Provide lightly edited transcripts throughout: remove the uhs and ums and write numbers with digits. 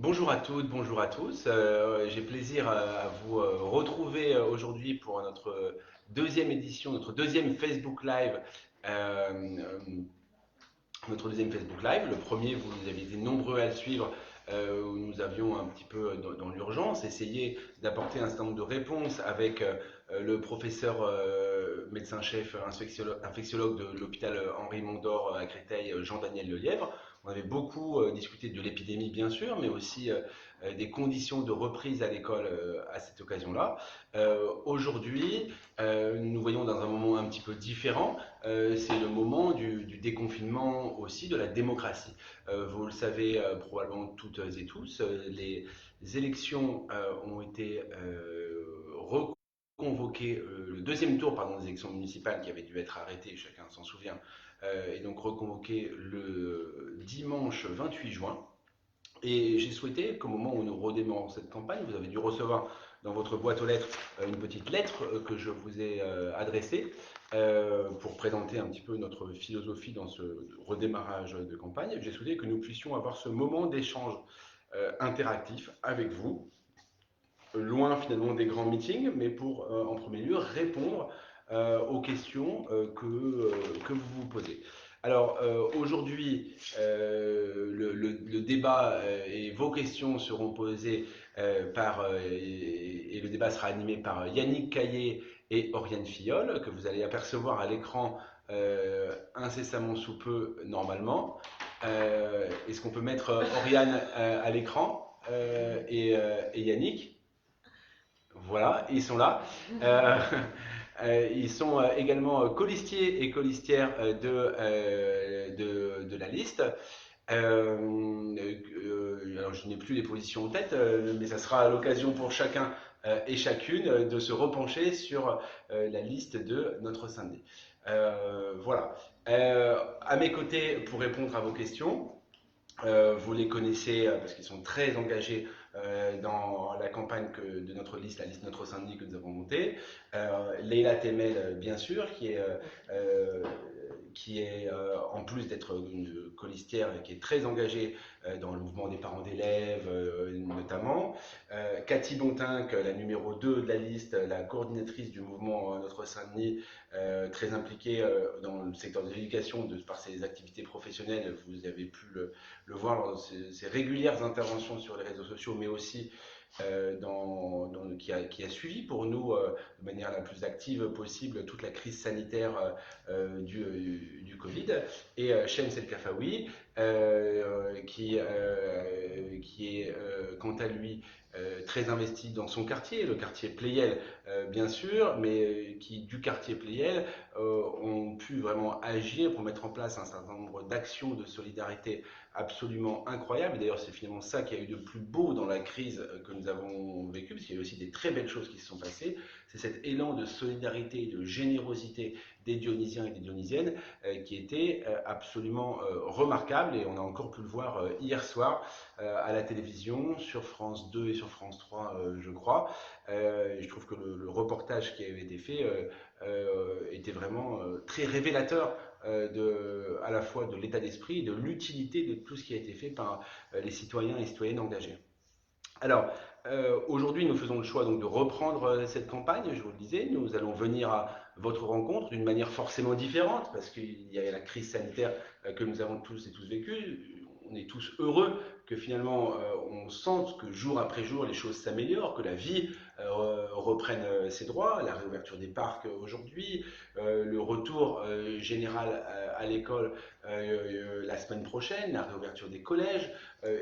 Bonjour à toutes, bonjour à tous. J'ai plaisir à vous retrouver aujourd'hui pour notre deuxième édition, notre deuxième Facebook Live. euh, euh, Notre deuxième Facebook Live. Le premier, vous avez été nombreux à le suivre, où nous avions un petit peu dans l'urgence essayé d'apporter un certain nombre de réponses avec le professeur médecin-chef infectiologue de l'hôpital Henri Mondor à Créteil, Jean-Daniel Lelièvre. On avait beaucoup discuté de l'épidémie, bien sûr, mais aussi des conditions de reprise à l'école à cette occasion-là. Aujourd'hui, nous voyons dans un moment un petit peu différent. C'est le moment du déconfinement aussi de la démocratie. Vous le savez probablement toutes et tous, les élections ont été reconvoquées, le deuxième tour pardon, des élections municipales qui avait dû être arrêté, chacun s'en souvient, est donc reconvoqué le dimanche 28 juin. Et j'ai souhaité qu'au moment où nous redémarrons cette campagne, vous avez dû recevoir dans votre boîte aux lettres une petite lettre que je vous ai adressée pour présenter un petit peu notre philosophie dans ce redémarrage de campagne. J'ai souhaité que nous puissions avoir ce moment d'échange interactif avec vous, loin finalement des grands meetings, mais pour en premier lieu répondre aux questions que vous vous posez. Alors aujourd'hui, le débat et vos questions seront posées et le débat sera animé par Yannick Caillé et Oriane Fillol, que vous allez apercevoir à l'écran incessamment sous peu normalement. Est-ce qu'on peut mettre Oriane à l'écran et Yannick? Voilà, ils sont là. Euh, Ils sont également colistiers et colistières de la liste. Alors je n'ai plus les positions en tête, mais ça sera l'occasion pour chacun et chacune de se repencher sur la liste de notre syndic. Voilà. À mes côtés, pour répondre à vos questions, vous les connaissez parce qu'ils sont très engagés dans la campagne de notre liste, la liste Notre Syndic que nous avons montée. Leila Temel, bien sûr, euh, qui est en plus d'être une colistière, qui est très engagée dans le mouvement des parents d'élèves notamment. Cathy Bontinck, la numéro 2 de la liste, la coordinatrice du mouvement Notre Saint-Denis, très impliquée dans le secteur de l'éducation par ses activités professionnelles. Vous avez pu le voir lors de ses régulières interventions sur les réseaux sociaux, mais aussi qui a suivi pour nous de manière la plus active possible toute la crise sanitaire du Covid, et Shems El Kafaoui, qui est quant à lui très investi dans son quartier, le quartier Pleyel bien sûr, mais qui du quartier Pleyel ont pu vraiment agir pour mettre en place un certain nombre d'actions de solidarité absolument incroyables. D'ailleurs, c'est finalement ça qui a eu de plus beau dans la crise que nous avons vécue, parce qu'il y a eu aussi des très belles choses qui se sont passées. C'est cet élan de solidarité, de générosité des Dionysiens et des Dionysiennes qui était absolument remarquable, et on a encore pu le voir hier soir à la télévision, sur France 2 et sur France 3, je crois. Et je trouve que reportage qui avait été fait était vraiment très révélateur à la fois de l'état d'esprit et de l'utilité de tout ce qui a été fait par les citoyens et citoyennes engagés. Alors, aujourd'hui, nous faisons le choix donc de reprendre cette campagne, je vous le disais. Nous allons venir à votre rencontre d'une manière forcément différente, parce qu'il y a la crise sanitaire que nous avons tous et tous vécue. On est tous heureux que finalement on sente que jour après jour les choses s'améliorent, que la vie reprenne ses droits, la réouverture des parcs aujourd'hui, le retour général à l'école la semaine prochaine, la réouverture des collèges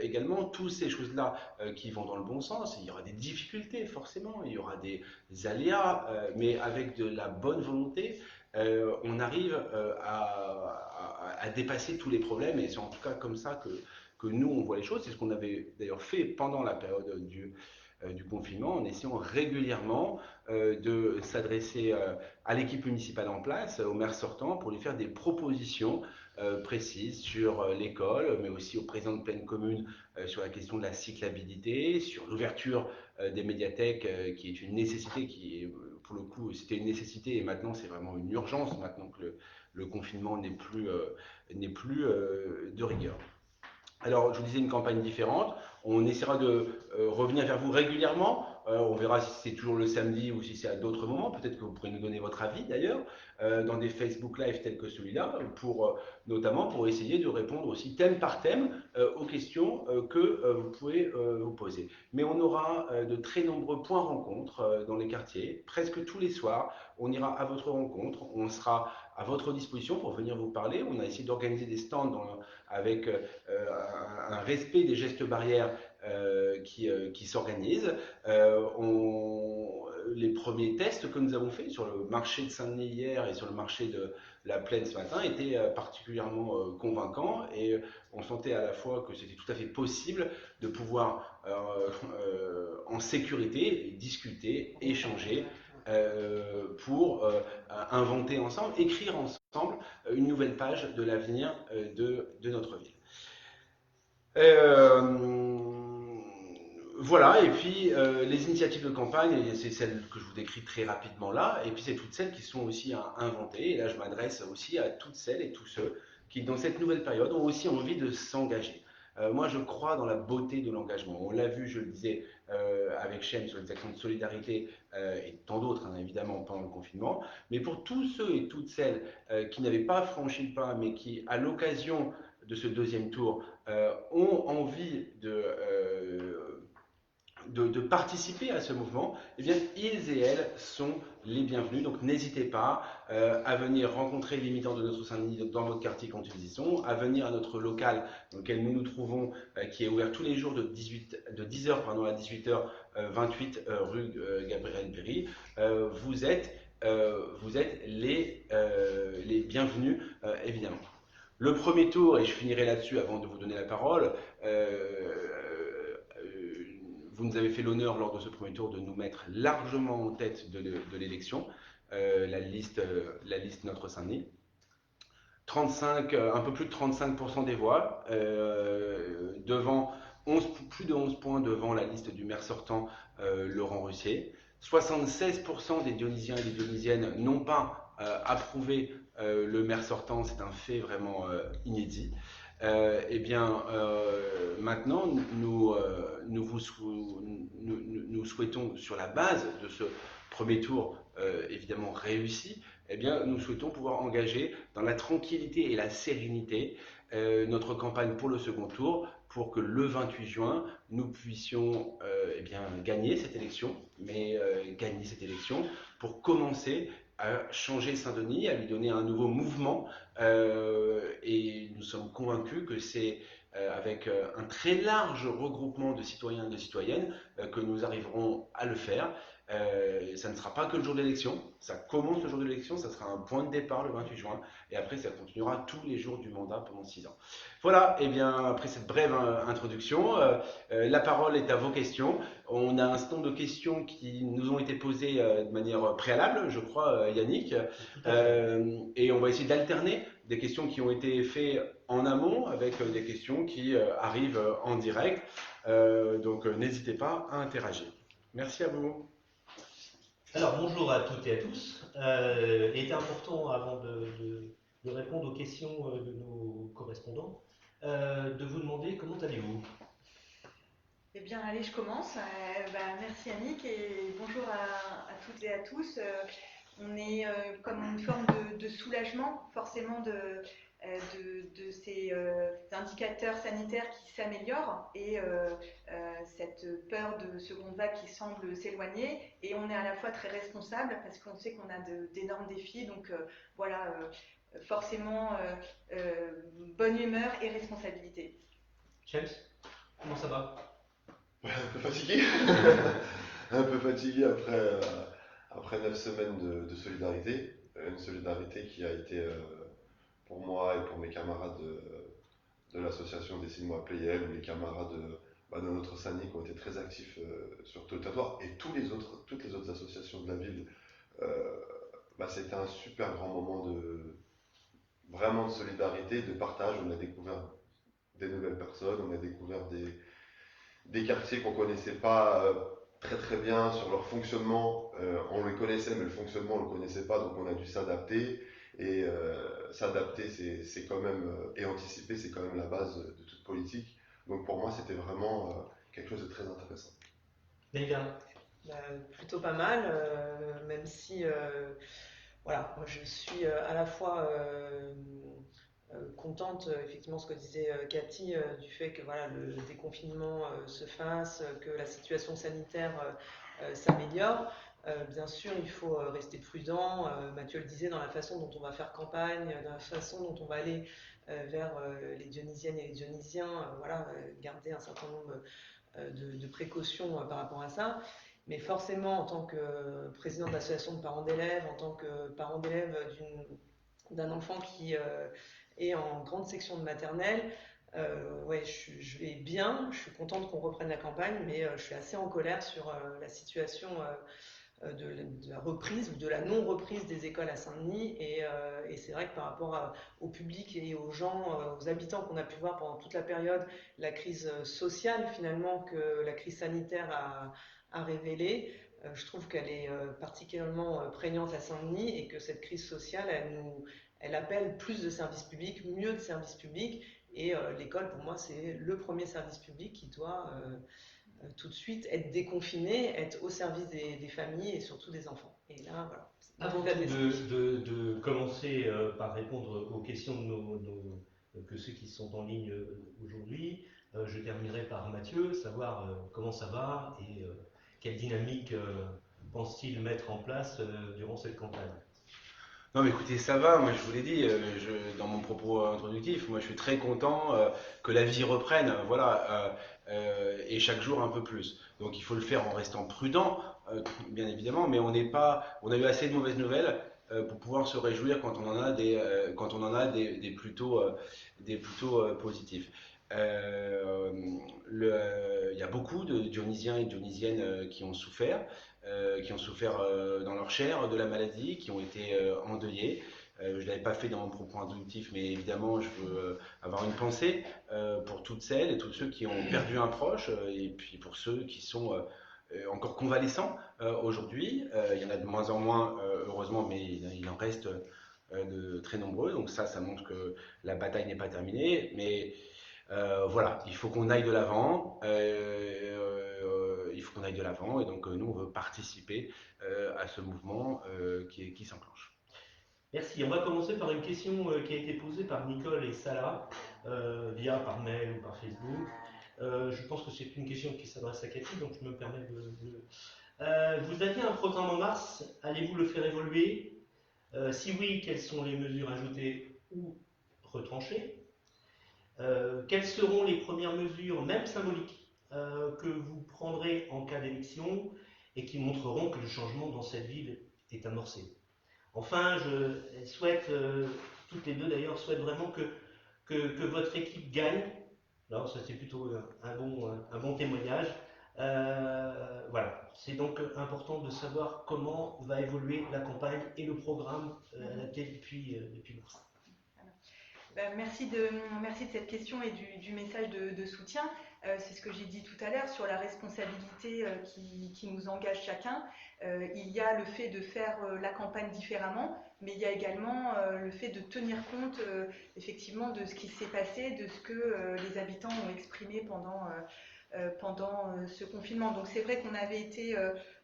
également, toutes ces choses-là qui vont dans le bon sens. Il y aura des difficultés forcément, il y aura des aléas, mais avec de la bonne volonté, on arrive à dépasser tous les problèmes, et c'est en tout cas comme ça que nous on voit les choses. C'est ce qu'on avait d'ailleurs fait pendant la période du confinement, en essayant régulièrement de s'adresser à l'équipe municipale en place, au maire sortant, pour lui faire des propositions précises sur l'école, mais aussi au président de pleine commune sur la question de la cyclabilité, sur l'ouverture des médiathèques, qui est une nécessité, pour le coup, c'était une nécessité, et maintenant c'est vraiment une urgence, maintenant que le confinement n'est plus de rigueur. Alors, je vous disais une campagne différente. On essaiera de revenir vers vous régulièrement. On verra si c'est toujours le samedi ou si c'est à d'autres moments. Peut-être que vous pourrez nous donner votre avis d'ailleurs, dans des Facebook Live tels que celui-là, notamment pour essayer de répondre aussi thème par thème aux questions que vous pouvez vous poser. Mais on aura de très nombreux points rencontres dans les quartiers, presque tous les soirs. On ira à votre rencontre, on sera à votre disposition pour venir vous parler. On a essayé d'organiser des stands avec un respect des gestes barrières qui s'organisent. Les premiers tests que nous avons faits sur le marché de Saint-Denis hier et sur le marché de la Plaine ce matin étaient particulièrement convaincants, et on sentait à la fois que c'était tout à fait possible de pouvoir en sécurité discuter, échanger pour inventer ensemble, écrire ensemble une nouvelle page de l'avenir de notre ville. Voilà, et puis les initiatives de campagne, c'est celles que je vous décris très rapidement là, et puis c'est toutes celles qui sont aussi à inventer, et là je m'adresse aussi à toutes celles et tous ceux qui, dans cette nouvelle période, ont aussi envie de s'engager. Moi, je crois dans la beauté de l'engagement. On l'a vu, je le disais, avec Chem sur les actions de solidarité et tant d'autres, hein, évidemment, pendant le confinement. Mais pour tous ceux et toutes celles qui n'avaient pas franchi le pas, mais qui, à l'occasion de ce deuxième tour, ont envie de participer à ce mouvement, eh bien, ils et elles sont les bienvenus. Donc n'hésitez pas à venir rencontrer les militants de notre Saint-Denis dans votre quartier quand ils y sont, à venir à notre local dans lequel nous nous trouvons, qui est ouvert tous les jours de 10h à 18h, 28 rue Gabriel Péry. Vous êtes les bienvenus, évidemment. Le premier tour, et je finirai là-dessus avant de vous donner la parole, vous nous avez fait l'honneur lors de ce premier tour de nous mettre largement en tête de l'élection, la liste Notre Saint-Denis. 35, un peu plus de 35% des voix, devant plus de 11 points devant la liste du maire sortant Laurent Russier. 76% des Dionysiens et des Dionysiennes n'ont pas approuvé le maire sortant, c'est un fait vraiment inédit. Eh bien, maintenant, nous souhaitons, sur la base de ce premier tour évidemment réussi, eh bien, nous souhaitons pouvoir engager dans la tranquillité et la sérénité notre campagne pour le second tour, pour que le 28 juin, nous puissions eh bien, gagner cette élection, gagner cette élection pour commencer à changer Saint-Denis, à lui donner un nouveau mouvement, et nous sommes convaincus que c'est avec un très large regroupement de citoyens et de citoyennes que nous arriverons à le faire. Ça ne sera pas que le jour de l'élection, ça commence le jour de l'élection, ça sera un point de départ le 28 juin, et après ça continuera tous les jours du mandat pendant 6 ans. Voilà, et bien après cette brève introduction, la parole est à vos questions. On a un certain nombre de questions qui nous ont été posées de manière préalable, je crois, Yannick, et on va essayer d'alterner des questions qui ont été faites en amont avec des questions qui arrivent en direct. Donc n'hésitez pas à interagir. Merci à vous. Alors bonjour à toutes et à tous. Il était important avant de répondre aux questions de nos correspondants, de vous demander comment allez-vous. Eh bien, allez, je commence. Merci Annick et bonjour à toutes et à tous. On est comme une forme de soulagement, forcément, de ces indicateurs sanitaires qui s'améliorent et cette peur de seconde vague qui semble s'éloigner. Et on est à la fois très responsable parce qu'on sait qu'on a d'énormes défis. Donc voilà, forcément, bonne humeur et responsabilité. James, comment ça va? Un peu fatigué. Un peu fatigué après 9 semaines de solidarité. Une solidarité qui a été pour moi et pour mes camarades de l'association Dessine-moi Playel, ou les camarades de notre Saint-Denis qui ont été très actifs sur tout le territoire, et toutes les autres associations de la ville. C'était un super grand moment vraiment de solidarité, de partage. On a découvert des nouvelles personnes, on a découvert des quartiers qu'on ne connaissait pas très très bien sur leur fonctionnement. On les connaissait, mais le fonctionnement on ne le connaissait pas, donc on a dû s'adapter. Et s'adapter, c'est quand même, et anticiper, c'est quand même la base de toute politique. Donc pour moi, c'était vraiment quelque chose de très intéressant. Leïla. Plutôt pas mal, même si voilà, moi je suis à la fois contente, effectivement, ce que disait Cathy, du fait que voilà, le déconfinement se fasse, que la situation sanitaire s'améliore. Bien sûr, il faut rester prudent. Mathieu le disait, dans la façon dont on va faire campagne, dans la façon dont on va aller vers les Dionysiennes et les Dionysiens, voilà, garder un certain nombre de précautions par rapport à ça. Mais forcément, en tant que président de l'association de parents d'élèves, en tant que parent d'élève d'un enfant qui est en grande section de maternelle, ouais, je vais bien, je suis contente qu'on reprenne la campagne, mais je suis assez en colère sur la situation de la reprise ou de la non-reprise des écoles à Saint-Denis. Et c'est vrai que par rapport au public et aux gens, aux habitants qu'on a pu voir pendant toute la période, la crise sociale finalement que la crise sanitaire a révélée, je trouve qu'elle est particulièrement prégnante à Saint-Denis et que cette crise sociale, elle appelle plus de services publics, mieux de services publics. Et l'école, pour moi, c'est le premier service public qui doit tout de suite être déconfiné, être au service des familles et surtout des enfants. Et là, voilà. Avant de commencer par répondre aux questions que ceux qui sont en ligne aujourd'hui, je terminerai par Mathieu, savoir comment ça va et quelle dynamique pense-t-il mettre en place durant cette campagne. Non, mais écoutez, ça va. Moi, je vous l'ai dit dans mon propos introductif. Moi, je suis très content que la vie reprenne. Voilà, et chaque jour un peu plus. Donc, il faut le faire en restant prudent, bien évidemment. Mais on a eu assez de mauvaises nouvelles pour pouvoir se réjouir quand on en a des plutôt positifs. Il y a beaucoup de Dionysiens et Dionysiennes qui ont souffert dans leur chair de la maladie, qui ont été endeuillés. Je ne l'avais pas fait dans mon propos introductif, mais évidemment, je veux avoir une pensée pour toutes celles et tous ceux qui ont perdu un proche, et puis pour ceux qui sont encore convalescents aujourd'hui. Il y en a de moins en moins, heureusement, mais il en reste de très nombreux. Donc ça montre que la bataille n'est pas terminée. Mais voilà, il faut qu'on aille de l'avant. Il faut qu'on aille de l'avant. Et donc nous, on veut participer à ce mouvement qui s'enclenche. Merci. On va commencer par une question qui a été posée par Nicole et Salah, par mail ou par Facebook. Je pense que c'est une question qui s'adresse à Cathy, donc je me permets vous aviez un programme en mars, allez-vous le faire évoluer? Si oui, quelles sont les mesures ajoutées ou retranchées? Quelles seront les premières mesures, même symboliques, que vous prendrez en cas d'élection et qui montreront que le changement dans cette ville est amorcé? Enfin, je souhaite, toutes les deux d'ailleurs, souhaite vraiment que votre équipe gagne. Alors, ça c'est plutôt un bon témoignage. Voilà, c'est donc important de savoir comment va évoluer la campagne et le programme adapté depuis mars. Merci de cette question et du message de soutien. C'est ce que j'ai dit tout à l'heure sur la responsabilité qui nous engage chacun. Il y a le fait de faire la campagne différemment, mais il y a également le fait de tenir compte effectivement de ce qui s'est passé, de ce que les habitants ont exprimé pendant ce confinement. Donc c'est vrai qu'on avait été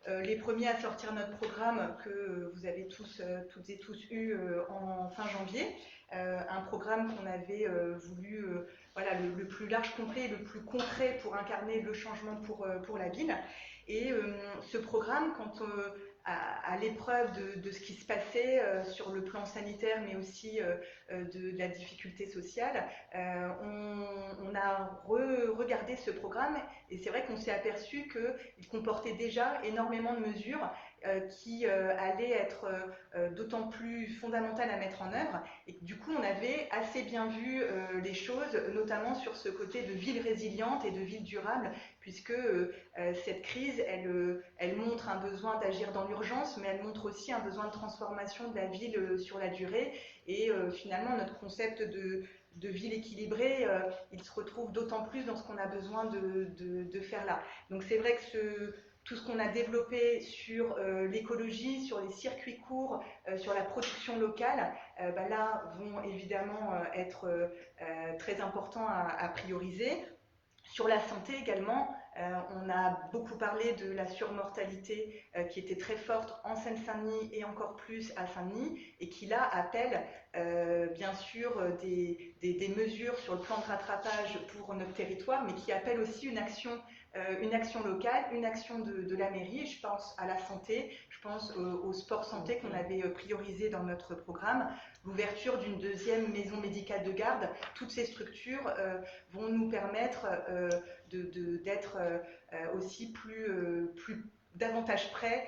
les premiers à sortir notre programme que vous avez toutes et tous eu en fin janvier. Un programme qu'on avait voulu voilà, le plus large, complet, le plus concret pour incarner le changement pour la ville. Et ce programme, quand à l'épreuve de ce qui se passait sur le plan sanitaire, mais aussi de la difficulté sociale, on a regardé ce programme et c'est vrai qu'on s'est aperçu qu'il comportait déjà énormément de mesures qui allaient être d'autant plus fondamentales à mettre en œuvre et que du coup on avait assez bien vu les choses, notamment sur ce côté de ville résiliente et de ville durable, puisque cette crise, elle montre un besoin d'agir dans l'urgence, mais elle montre aussi un besoin de transformation de la ville sur la durée. Et finalement, notre concept de ville équilibrée, il se retrouve d'autant plus dans ce qu'on a besoin de faire là. Donc c'est vrai que tout ce qu'on a développé sur l'écologie, sur les circuits courts, sur la production locale, là vont évidemment être très importants à prioriser. Sur la santé également, On a beaucoup parlé de la surmortalité qui était très forte en Seine-Saint-Denis et encore plus à Saint-Denis, et qui là appelle bien sûr des mesures sur le plan de rattrapage pour notre territoire, mais qui appelle aussi une action locale, une action de la mairie. Je pense à la santé, je pense au sport santé qu'on avait priorisé dans notre programme, l'ouverture d'une deuxième maison médicale de garde. Toutes ces structures vont nous permettre d'être aussi davantage près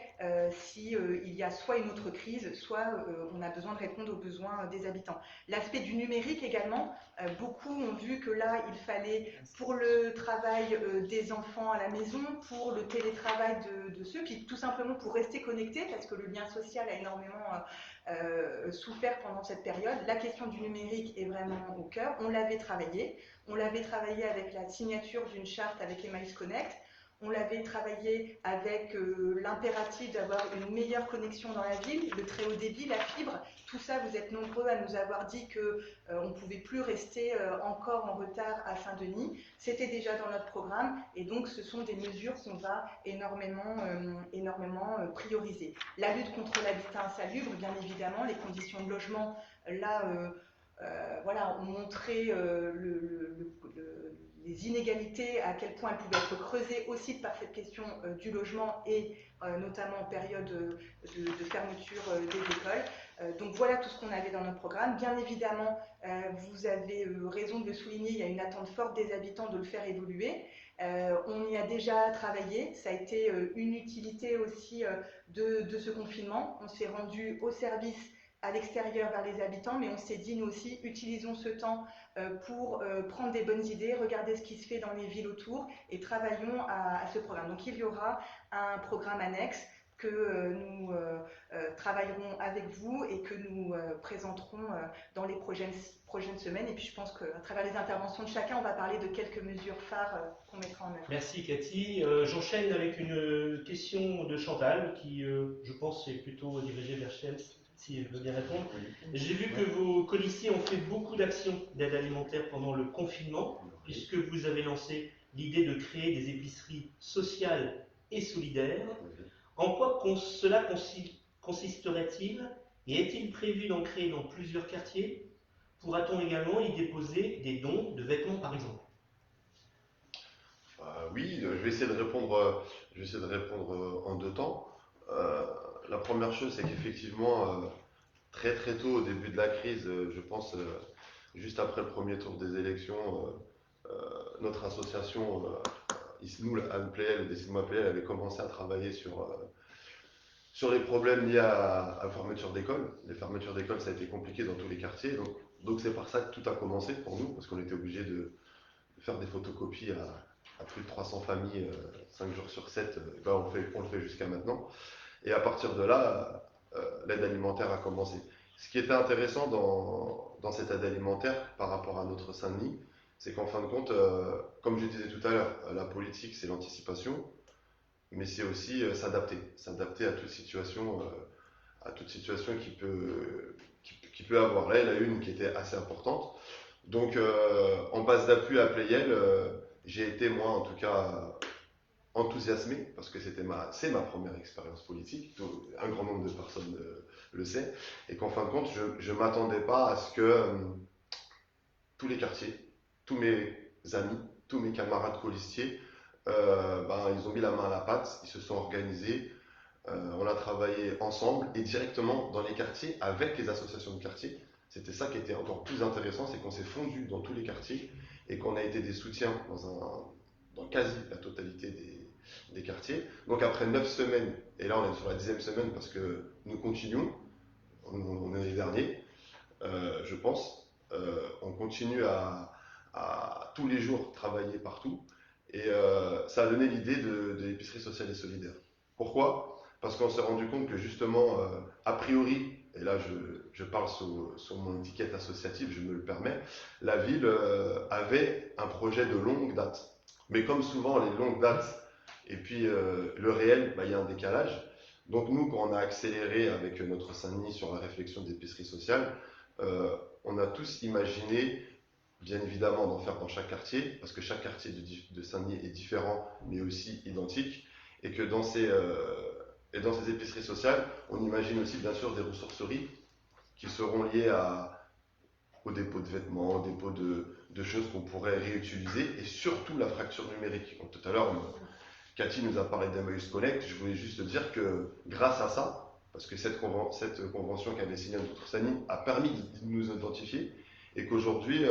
si il y a soit une autre crise, soit on a besoin de répondre aux besoins des habitants. L'aspect du numérique également, beaucoup ont vu que là, il fallait, pour le travail des enfants à la maison, pour le télétravail de ceux, puis tout simplement pour rester connectés, parce que le lien social a énormément souffert pendant cette période. La question du numérique est vraiment au cœur. On l'avait travaillé avec la signature d'une charte avec Emmaüs Connect. On l'avait travaillé avec l'impératif d'avoir une meilleure connexion dans la ville, le très haut débit, la fibre. Tout ça, vous êtes nombreux à nous avoir dit qu'on ne pouvait plus rester encore en retard à Saint-Denis. C'était déjà dans notre programme, et donc ce sont des mesures qu'on va énormément prioriser. La lutte contre l'habitat insalubre, bien évidemment, les conditions de logement, là, voilà, ont montré les inégalités, à quel point elles pouvaient être creusées aussi par cette question du logement et notamment en période de fermeture des écoles. Donc voilà tout ce qu'on avait dans notre programme. Bien évidemment, vous avez raison de le souligner, il y a une attente forte des habitants de le faire évoluer. On y a déjà travaillé, ça a été une utilité aussi de ce confinement. On s'est rendu au service à l'extérieur vers les habitants, mais on s'est dit, nous aussi, utilisons ce temps pour prendre des bonnes idées, regarder ce qui se fait dans les villes autour et travaillons à ce programme. Donc il y aura un programme annexe que nous travaillerons avec vous et que nous présenterons dans les prochaines semaines. Et puis je pense qu'à travers les interventions de chacun, on va parler de quelques mesures phares qu'on mettra en œuvre. Merci Cathy. J'enchaîne avec une question de Chantal qui, je pense, est plutôt dirigée vers Shems, si elle veut bien répondre. J'ai vu que vos colistiers ont fait beaucoup d'actions d'aide alimentaire pendant le confinement, puisque vous avez lancé l'idée de créer des épiceries sociales et solidaires. En quoi cela consisterait-il et est-il prévu d'en créer dans plusieurs quartiers? Pourra-t-on également y déposer des dons de vêtements, par exemple? Oui, je vais essayer de répondre en deux temps. La première chose, c'est qu'effectivement, très très tôt au début de la crise, je pense juste après le premier tour des élections, notre association, nous, la ANPL, Décide-moi PL, avait commencé à travailler sur les problèmes liés à la fermeture d'école. Les fermetures d'école, ça a été compliqué dans tous les quartiers. Donc c'est par ça que tout a commencé pour nous, parce qu'on était obligé de faire des photocopies à plus de 300 familles, 5 jours sur 7. Ben on le fait jusqu'à maintenant. Et à partir de là, l'aide alimentaire a commencé. Ce qui était intéressant dans cette aide alimentaire par rapport à notre Saint-Denis, c'est qu'en fin de compte, comme je disais tout à l'heure, la politique, c'est l'anticipation, mais c'est aussi s'adapter à toute situation qui peut avoir. Là, il y en a une qui était assez importante. Donc, en base d'appui à Playel, j'ai été, moi, en tout cas, enthousiasmé, parce que c'est ma première expérience politique, un grand nombre de personnes le sait, et qu'en fin de compte, je ne m'attendais pas à ce que tous les quartiers, tous mes amis, tous mes camarades colistiers, ils ont mis la main à la pâte, ils se sont organisés, on a travaillé ensemble et directement dans les quartiers avec les associations de quartier. C'était ça qui était encore plus intéressant, c'est qu'on s'est fondu dans tous les quartiers et qu'on a été des soutiens dans quasi la totalité des quartiers. Donc après 9 semaines, et là on est sur la 10e semaine parce que nous continuons, on est les derniers, je pense, on continue à tous les jours travailler partout, et ça a donné l'idée de l'épicerie sociale et solidaire. Pourquoi? Parce qu'on s'est rendu compte que justement, a priori, et là je parle sur mon étiquette associative, je me le permets, la ville avait un projet de longue date. Mais comme souvent les longues dates et puis le réel, il y a un décalage. Donc nous, quand on a accéléré avec notre Saint-Denis sur la réflexion d'épicerie sociale, on a tous imaginé bien évidemment d'en faire dans chaque quartier, parce que chaque quartier de Saint-Denis est différent, mais aussi identique, et que dans ces épiceries sociales, on imagine aussi bien sûr des ressourceries qui seront liées au dépôt de vêtements, au dépôt de choses qu'on pourrait réutiliser, et surtout la fracture numérique. Donc, tout à l'heure, Cathy nous a parlé d'Emmaüs Connect. Je voulais juste dire que grâce à ça, parce que cette convention qu'avait signée notre Saint-Denis a permis de nous identifier, et qu'aujourd'hui,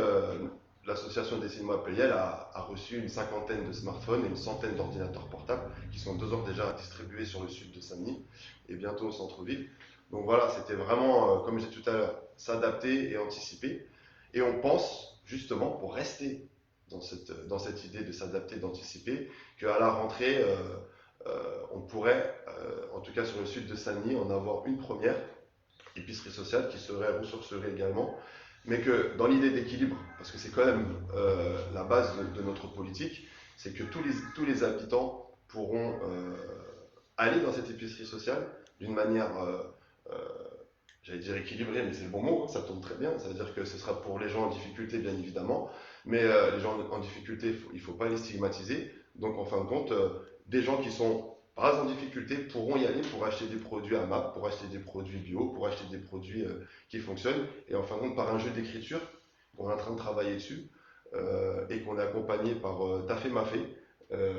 l'association des cinémas Playel a reçu une cinquantaine de smartphones et une centaine d'ordinateurs portables qui sont déjà distribués sur le sud de Saint-Denis et bientôt au centre-ville. Donc voilà, c'était vraiment, comme j'ai dit tout à l'heure, s'adapter et anticiper. Et on pense, justement, pour rester dans cette idée de s'adapter, d'anticiper, qu'à la rentrée, on pourrait, en tout cas sur le sud de Saint-Denis, en avoir une première épicerie sociale qui serait ressourcerie également, mais que dans l'idée d'équilibre, parce que c'est quand même la base de notre politique, c'est que tous les habitants pourront aller dans cette épicerie sociale d'une manière, j'allais dire équilibrée, mais c'est le bon mot, ça tombe très bien, ça veut dire que ce sera pour les gens en difficulté bien évidemment, mais les gens en difficulté, il ne faut pas les stigmatiser, donc en fin de compte, des gens qui sont pas en difficulté pourront y aller pour acheter des produits AMAP, pour acheter des produits bio, pour acheter des produits qui fonctionnent. Et en fin de compte, par un jeu d'écriture, on est en train de travailler dessus et qu'on est accompagné par Tafé Mafé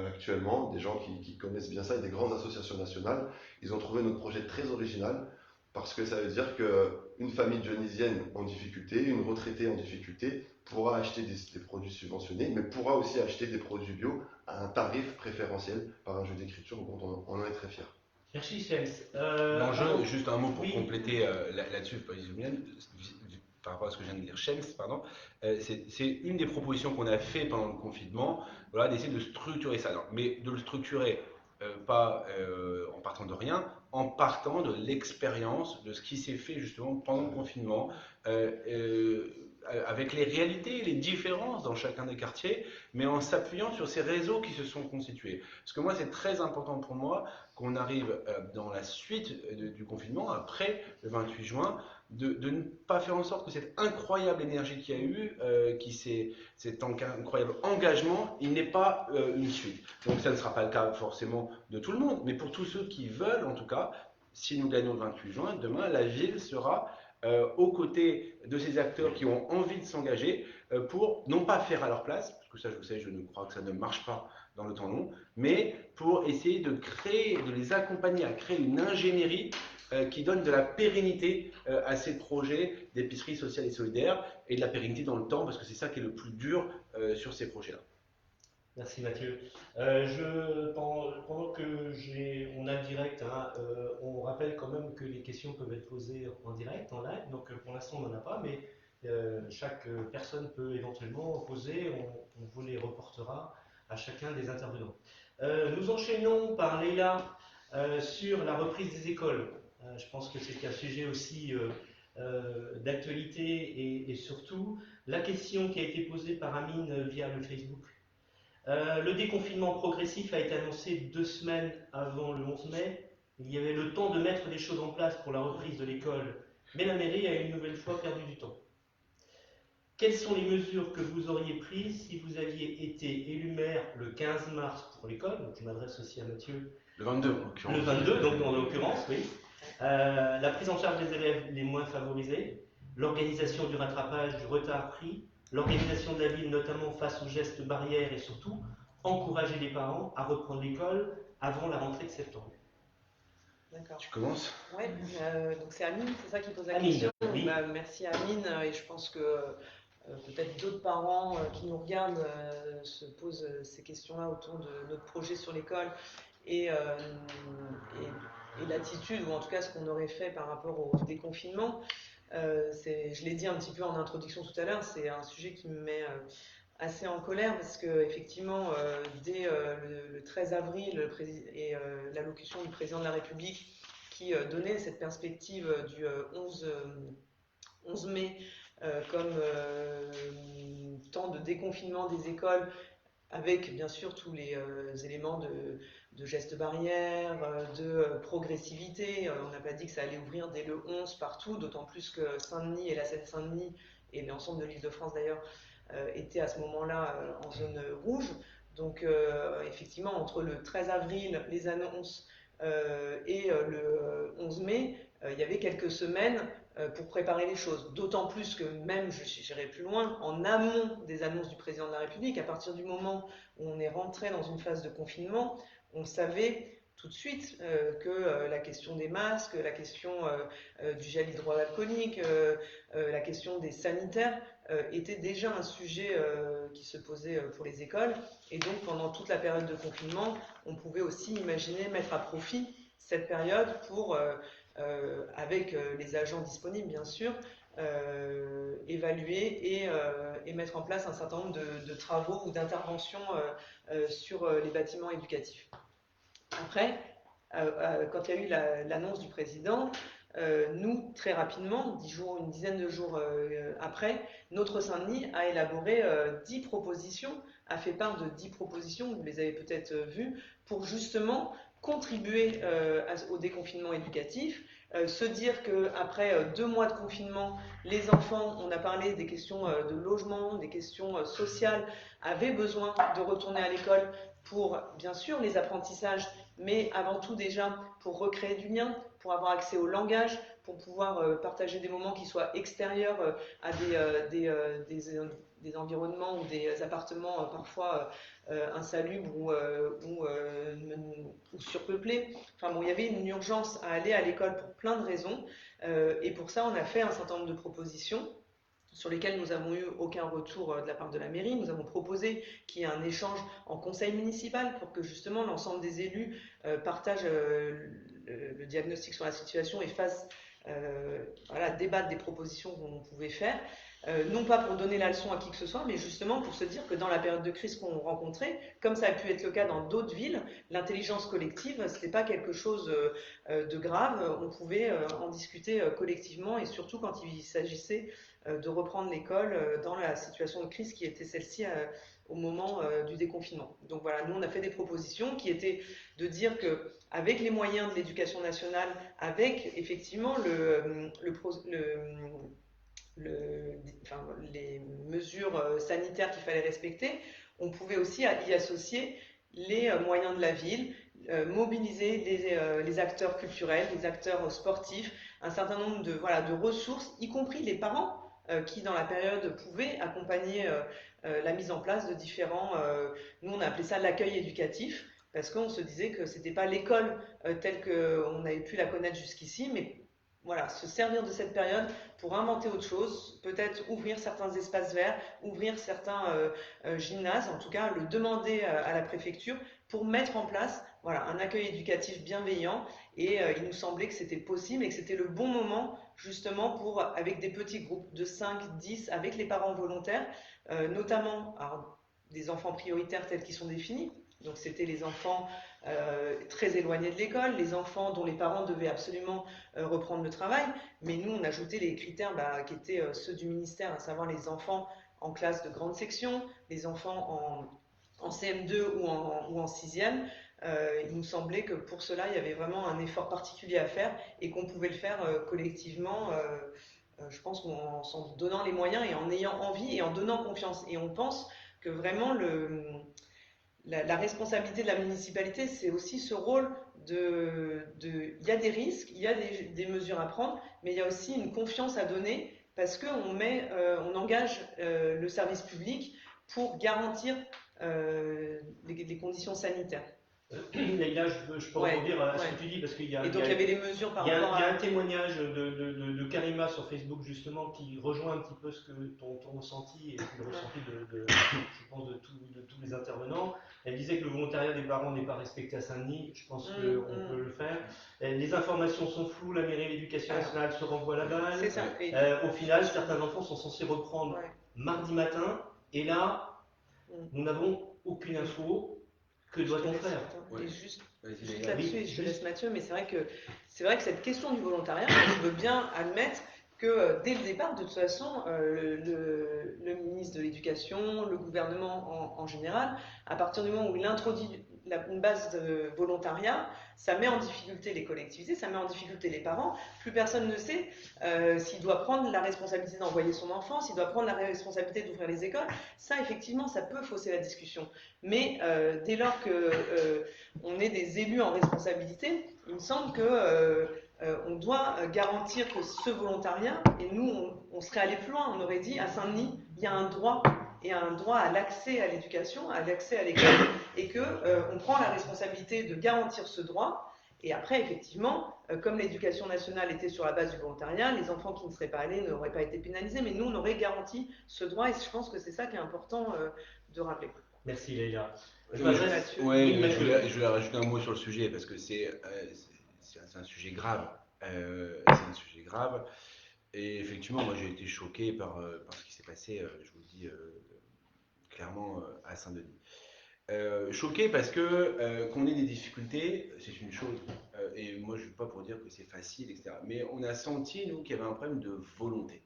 actuellement, des gens qui connaissent bien ça et des grandes associations nationales. Ils ont trouvé notre projet très original parce que ça veut dire qu'une famille dionysienne en difficulté, une retraitée en difficulté, pourra acheter des produits subventionnés, mais pourra aussi acheter des produits bio à un tarif préférentiel par un jeu d'écriture dont on en est très fiers. Merci, James. L'enjeu, juste un mot pour oui. compléter là-dessus, par rapport à ce que je viens de dire, Shems, pardon, c'est une des propositions qu'on a fait pendant le confinement, voilà, d'essayer de structurer ça. Alors, mais de le structurer pas en partant de rien, en partant de l'expérience de ce qui s'est fait justement pendant le confinement, avec les réalités et les différences dans chacun des quartiers, mais en s'appuyant sur ces réseaux qui se sont constitués. Parce que moi, c'est très important pour moi qu'on arrive dans la suite du confinement, après le 28 juin, de ne pas faire en sorte que cette incroyable énergie qu'il y a eu, cet incroyable engagement, il n'est pas une suite. Donc ça ne sera pas le cas forcément de tout le monde, mais pour tous ceux qui veulent, en tout cas, si nous gagnons le 28 juin, demain, la ville sera aux côtés de ces acteurs qui ont envie de s'engager pour non pas faire à leur place, parce que ça, je sais, je ne crois que ça ne marche pas dans le temps long, mais pour essayer de créer, de les accompagner à créer une ingénierie qui donne de la pérennité à ces projets d'épicerie sociale et solidaire et de la pérennité dans le temps, parce que c'est ça qui est le plus dur sur ces projets-là. Merci Mathieu. Pendant que on a le direct, hein, on rappelle quand même que les questions peuvent être posées en direct, en live. Donc pour l'instant on n'en a pas, mais chaque personne peut éventuellement poser. On vous les reportera à chacun des intervenants. Nous enchaînons par Leïla sur la reprise des écoles. Je pense que c'est un sujet aussi d'actualité et surtout la question qui a été posée par Amine via le Facebook. Le déconfinement progressif a été annoncé 2 semaines avant le 11 mai. Il y avait le temps de mettre des choses en place pour la reprise de l'école, mais la mairie a une nouvelle fois perdu du temps. Quelles sont les mesures que vous auriez prises si vous aviez été élu maire le 15 mars pour l'école? Donc je m'adresse aussi à Mathieu. Le 22, en l'occurrence. Le 22, donc en l'occurrence, oui. La prise en charge des élèves les moins favorisés, l'organisation du rattrapage du retard pris, l'organisation de la ville, notamment face aux gestes barrières et surtout, encourager les parents à reprendre l'école avant la rentrée de septembre. D'accord. Tu commences? Ouais, donc c'est Amine, c'est ça qui pose la Amine, question. oui. Merci Amine, et je pense que peut-être d'autres parents qui nous regardent se posent ces questions-là autour de notre projet sur l'école et l'attitude, ou en tout cas ce qu'on aurait fait par rapport au déconfinement. Je l'ai dit un petit peu en introduction tout à l'heure, c'est un sujet qui me met assez en colère parce que effectivement dès le 13 avril et l'allocution du président de la République qui donnait cette perspective du 11 mai comme temps de déconfinement des écoles, avec bien sûr tous les éléments de gestes barrières, de progressivité. On n'a pas dit que ça allait ouvrir dès le 11 partout, d'autant plus que Saint-Denis et la Seine-Saint-Denis, et l'ensemble de l'Île-de-France d'ailleurs, étaient à ce moment-là en zone rouge. Donc effectivement, entre le 13 avril, les annonces, et le 11 mai, il y avait quelques semaines pour préparer les choses. D'autant plus que même, j'irai plus loin, en amont des annonces du président de la République, à partir du moment où on est rentré dans une phase de confinement, on savait tout de suite que la question des masques, la question du gel hydroalcoolique, la question des sanitaires était déjà un sujet qui se posait pour les écoles. Et donc pendant toute la période de confinement, on pouvait aussi imaginer mettre à profit cette période pour, avec les agents disponibles bien sûr, évaluer et mettre en place un certain nombre de travaux ou d'interventions sur les bâtiments éducatifs. Après, quand il y a eu l'annonce du président, nous, très rapidement, une dizaine de jours après, notre Saint-Denis a élaboré 10 propositions, a fait part de 10 propositions, vous les avez peut-être vues, pour justement contribuer au déconfinement éducatif, se dire qu'après 2 mois de confinement, les enfants, on a parlé des questions de logement, des questions sociales, avaient besoin de retourner à l'école pour, bien sûr, les apprentissages, mais avant tout déjà pour recréer du lien, pour avoir accès au langage, pour pouvoir partager des moments qui soient extérieurs à des environnements ou des appartements parfois insalubres ou surpeuplés. Enfin bon, il y avait une urgence à aller à l'école pour plein de raisons, et pour ça on a fait un certain nombre de propositions sur lesquelles nous n'avons eu aucun retour de la part de la mairie. Nous avons proposé qu'il y ait un échange en conseil municipal pour que justement l'ensemble des élus partagent le diagnostic sur la situation et fassent débattre des propositions qu'on pouvait faire. Non pas pour donner la leçon à qui que ce soit, mais justement pour se dire que dans la période de crise qu'on rencontrait, comme ça a pu être le cas dans d'autres villes, l'intelligence collective, ce n'était pas quelque chose de grave, on pouvait en discuter collectivement, et surtout quand il s'agissait de reprendre l'école dans la situation de crise qui était celle-ci au moment du déconfinement. Donc voilà, nous on a fait des propositions qui étaient de dire qu'avec les moyens de l'éducation nationale, avec effectivement les mesures sanitaires qu'il fallait respecter, on pouvait aussi y associer les moyens de la ville, mobiliser les acteurs culturels, les acteurs sportifs, un certain nombre de ressources, y compris les parents qui dans la période pouvaient accompagner la mise en place de différents, nous on a appelé ça l'accueil éducatif, parce qu'on se disait que c'était pas l'école telle qu'on avait pu la connaître jusqu'ici, mais voilà, se servir de cette période pour inventer autre chose, peut-être ouvrir certains espaces verts, ouvrir certains gymnases, en tout cas le demander à la préfecture pour mettre en place un accueil éducatif bienveillant. Et il nous semblait que c'était possible et que c'était le bon moment justement pour, avec des petits groupes de 5, 10, avec les parents volontaires, notamment des enfants prioritaires tels qu'ils sont définis. Donc c'était les enfants très éloignés de l'école, les enfants dont les parents devaient absolument reprendre le travail, mais nous on ajoutait les critères qui étaient ceux du ministère, à savoir les enfants en classe de grande section, les enfants en CM2 ou en 6e. Il nous semblait que pour cela il y avait vraiment un effort particulier à faire et qu'on pouvait le faire collectivement, je pense qu'en s'en donnant les moyens et en ayant envie et en donnant confiance. Et on pense que vraiment la responsabilité de la municipalité, c'est aussi ce rôle il y a des risques, il y a des mesures à prendre, mais il y a aussi une confiance à donner parce qu'on engage le service public pour garantir les conditions sanitaires. Leïla, je peux rebondir à ce que tu dis parce qu'il y a, et donc il y avait les mesures par rapport il y a un témoignage de Karima sur Facebook justement qui rejoint un petit peu ce que ton ressenti et le ressenti je pense de tous les intervenants. Elle disait que le volontariat des parents n'est pas respecté à Saint-Denis. Je pense qu'on peut le faire. Les informations sont floues, la mairie et l'éducation nationale se renvoient la balle. C'est ça. Au final, certains enfants sont censés reprendre mardi matin et là, nous n'avons aucune info. Que doit-on faire? Juste là-dessus, et je te laisse Mathieu, mais c'est vrai que cette question du volontariat, je veux bien admettre que dès le départ, de toute façon, le ministre de l'Éducation, le gouvernement en général, à partir du moment où il introduit une base de volontariat, ça met en difficulté les collectivités, ça met en difficulté les parents. Plus personne ne sait s'il doit prendre la responsabilité d'envoyer son enfant, s'il doit prendre la responsabilité d'ouvrir les écoles. Ça, effectivement, ça peut fausser la discussion. Mais dès lors qu'on est des élus en responsabilité, il me semble que on doit garantir que ce volontariat, et nous, on serait allé plus loin, on aurait dit à Saint-Denis, il y a un droit, et un droit à l'accès à l'éducation, à l'accès à l'école, et que on prend la responsabilité de garantir ce droit. Et après, effectivement, comme l'éducation nationale était sur la base du volontariat, les enfants qui ne seraient pas allés n'auraient pas été pénalisés, mais nous, on aurait garanti ce droit, et je pense que c'est ça qui est important de rappeler. Merci Leïla. Oui, Je m'adresse. ouais, Oui, je voulais rajouter un mot sur le sujet parce que c'est un sujet grave. C'est un sujet grave. Et effectivement, moi j'ai été choqué par ce qui s'est passé, je vous le dis clairement, à Saint-Denis. Choqué parce que qu'on ait des difficultés, c'est une chose. Et moi je ne suis pas pour dire que c'est facile, etc. Mais on a senti, nous, qu'il y avait un problème de volonté.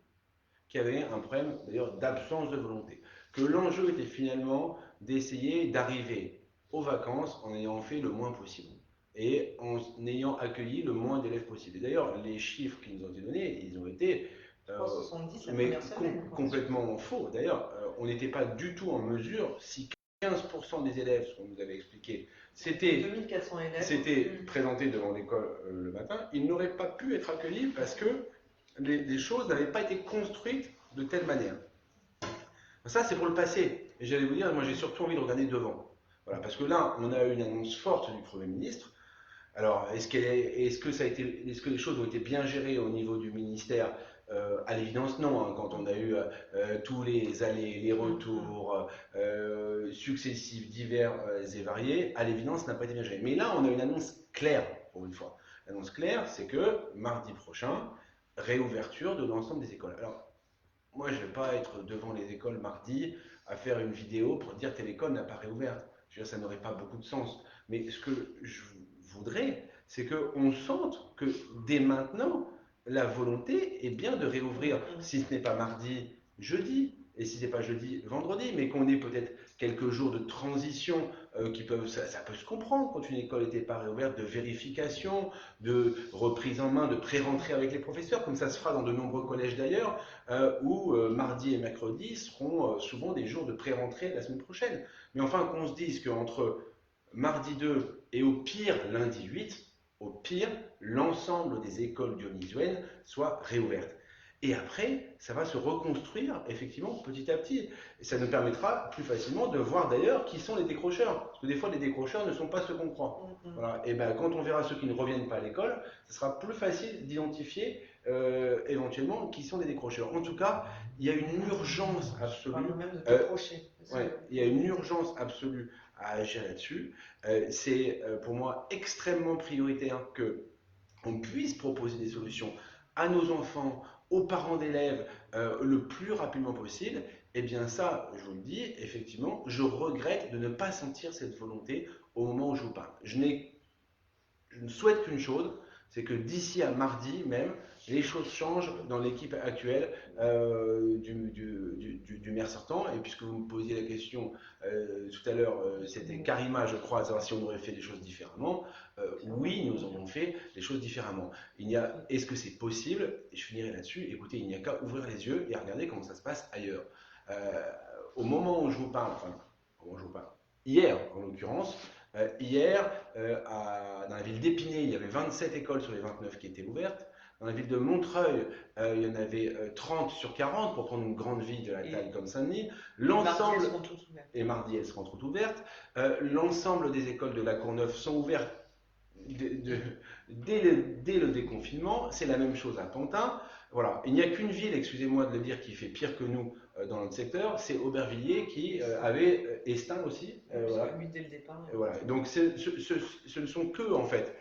Qu'il y avait un problème d'ailleurs d'absence de volonté. Que l'enjeu était finalement d'essayer d'arriver aux vacances en ayant fait le moins possible et en ayant accueilli le moins d'élèves possible. Et d'ailleurs, les chiffres qui nous ont été donnés, ils ont été 70 la mais première semaine. complètement faux. D'ailleurs, on n'était pas du tout en mesure, si 15% des élèves, ce qu'on nous avait expliqué, 2400 élèves. C'était présenté devant l'école le matin, ils n'auraient pas pu être accueillis parce que les choses n'avaient pas été construites de telle manière. Ça, c'est pour le passé. Et j'allais vous dire, moi j'ai surtout envie de regarder devant. Voilà, parce que là, on a eu une annonce forte du Premier ministre. Alors, est-ce que les choses ont été bien gérées au niveau du ministère? À l'évidence, non. Hein, quand on a eu tous les allers, les retours successifs, divers et variés, à l'évidence, ça n'a pas été bien géré. Mais là, on a une annonce claire, pour une fois. L'annonce claire, c'est que mardi prochain, réouverture de l'ensemble des écoles. Alors, moi, je ne vais pas être devant les écoles mardi à faire une vidéo pour dire telle école n'a pas réouvert. Je veux dire, ça n'aurait pas beaucoup de sens. Mais ce que je voudrais, c'est qu'on sente que dès maintenant, la volonté est bien de réouvrir, si ce n'est pas mardi, jeudi, et si ce n'est pas jeudi, vendredi, mais qu'on ait peut-être quelques jours de transition ça peut se comprendre quand une école n'était pas réouverte, de vérification, de reprise en main, de pré-rentrée avec les professeurs, comme ça se fera dans de nombreux collèges d'ailleurs, où mardi et mercredi seront souvent des jours de pré-rentrée la semaine prochaine. Mais enfin, qu'on se dise qu'entre mardi 2 et au pire lundi 8, au pire, l'ensemble des écoles dionysuennes soient réouvertes. Et après, ça va se reconstruire effectivement petit à petit. Et ça nous permettra plus facilement de voir d'ailleurs qui sont les décrocheurs. Parce que des fois, les décrocheurs ne sont pas ceux qu'on croit. Voilà. Et ben, quand on verra ceux qui ne reviennent pas à l'école, ce sera plus facile d'identifier éventuellement qui sont les décrocheurs. En tout cas, il y a une urgence absolue. Même de décrocher. Ouais, il y a une urgence absolue à agir là-dessus. C'est pour moi extrêmement prioritaire qu'on puisse proposer des solutions à nos enfants, aux parents d'élèves, le plus rapidement possible. Et bien ça, je vous le dis, effectivement, je regrette de ne pas sentir cette volonté au moment où je vous parle. Je ne souhaite qu'une chose, c'est que d'ici à mardi même, les choses changent dans l'équipe actuelle du maire sortant. Et puisque vous me posiez la question tout à l'heure, c'était Karima, je crois, à savoir si on aurait fait les choses différemment. Oui, nous aurions fait les choses différemment. Est-ce que c'est possible? Et je finirai là-dessus. Écoutez, il n'y a qu'à ouvrir les yeux et à regarder comment ça se passe ailleurs. Au moment où je vous parle, hier en l'occurrence, dans la ville d'Épinay, il y avait 27 écoles sur les 29 qui étaient ouvertes. Dans la ville de Montreuil, il y en avait 30 sur 40 pour prendre une grande ville de la taille comme Saint-Denis. Et mardi, elles seront toutes ouvertes. L'ensemble des écoles de la Courneuve sont ouvertes dès le déconfinement. C'est la même chose à Pantin. Voilà. Il n'y a qu'une ville, excusez-moi de le dire, qui fait pire que nous dans notre secteur, c'est Aubervilliers qui avait Estaing aussi. Voilà. Lui dès le départ. Voilà. Donc ce ne sont que en fait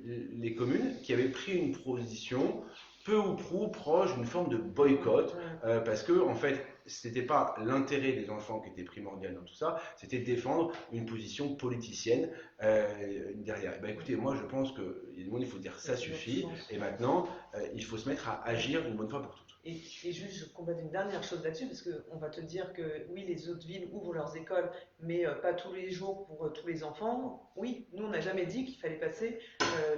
les communes qui avaient pris une position peu ou prou proche d'une forme de boycott, parce que en fait, c'était pas l'intérêt des enfants qui était primordial dans tout ça, c'était défendre une position politicienne derrière. Et ben, écoutez, moi je pense il faut dire ça suffit, et maintenant il faut se mettre à agir une bonne fois pour toutes. Et juste, je complète une dernière chose là-dessus, parce qu'on va te dire que oui, les autres villes ouvrent leurs écoles, mais pas tous les jours pour tous les enfants. Oui, nous, on n'a jamais dit qu'il fallait passer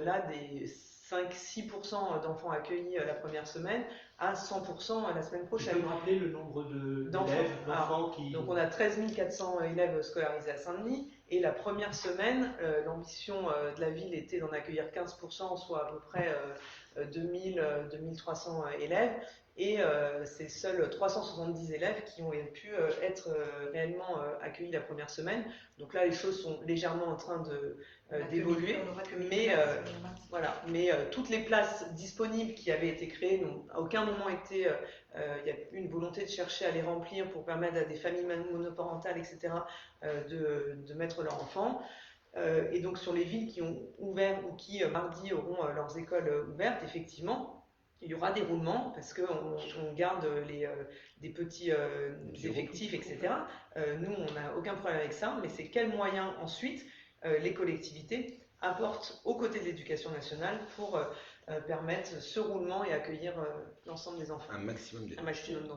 là des 5-6% d'enfants accueillis la première semaine à 100% la semaine prochaine. Tu peux me rappeler le nombre d'enfants qui... Donc on a 13 400 élèves scolarisés à Saint-Denis, et la première semaine, l'ambition de la ville était d'en accueillir 15%, soit à peu près 2300 élèves. Et c'est seuls 370 élèves qui ont pu être réellement accueillis la première semaine. Donc là, les choses sont légèrement en train d'évoluer. Mais voilà. Mais toutes les places disponibles qui avaient été créées n'ont à aucun moment été. Il y a eu une volonté de chercher à les remplir pour permettre à des familles monoparentales, etc., de mettre leurs enfants. Et donc sur les villes qui ont ouvert ou qui mardi auront leurs écoles ouvertes, effectivement, il y aura des roulements parce qu'on garde des petits effectifs, etc. Nous, on n'a aucun problème avec ça, mais c'est quels moyens ensuite les collectivités apportent aux côtés de l'éducation nationale pour permettre ce roulement et accueillir l'ensemble des enfants. Un maximum d'élèves.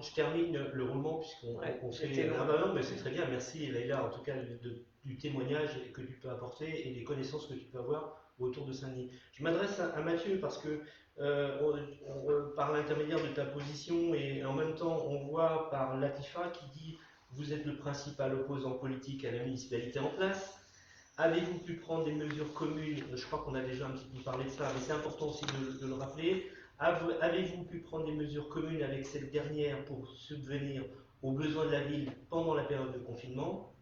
Je termine le roulement puisqu'on fait... Ah bah non, mais c'est très bien, merci Leïla en tout cas du témoignage que tu peux apporter et des connaissances que tu peux avoir autour de Saint-Denis. Je m'adresse à Mathieu parce que par l'intermédiaire de ta position et en même temps on voit par Latifa qui dit vous êtes le principal opposant politique à la municipalité en place. Avez-vous pu prendre des mesures communes? Je crois qu'on a déjà un petit peu parlé de ça, mais c'est important aussi de le rappeler. Avez-vous pu prendre des mesures communes avec cette dernière pour subvenir aux besoins de la ville pendant la période de confinement?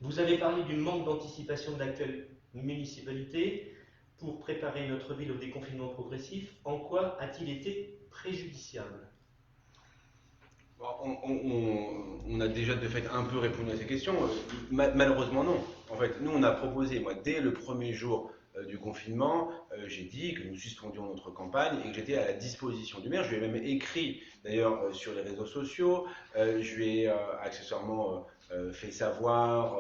Vous avez parlé du manque d'anticipation de l'actuelle municipalité pour préparer notre ville au déconfinement progressif. En quoi a-t-il été préjudiciable? On a déjà de fait un peu répondu à ces questions. Malheureusement non. En fait, nous on a proposé, moi dès le premier jour du confinement, j'ai dit que nous suspendions notre campagne et que j'étais à la disposition du maire. Je lui ai même écrit d'ailleurs sur les réseaux sociaux. Je lui ai accessoirement fait savoir,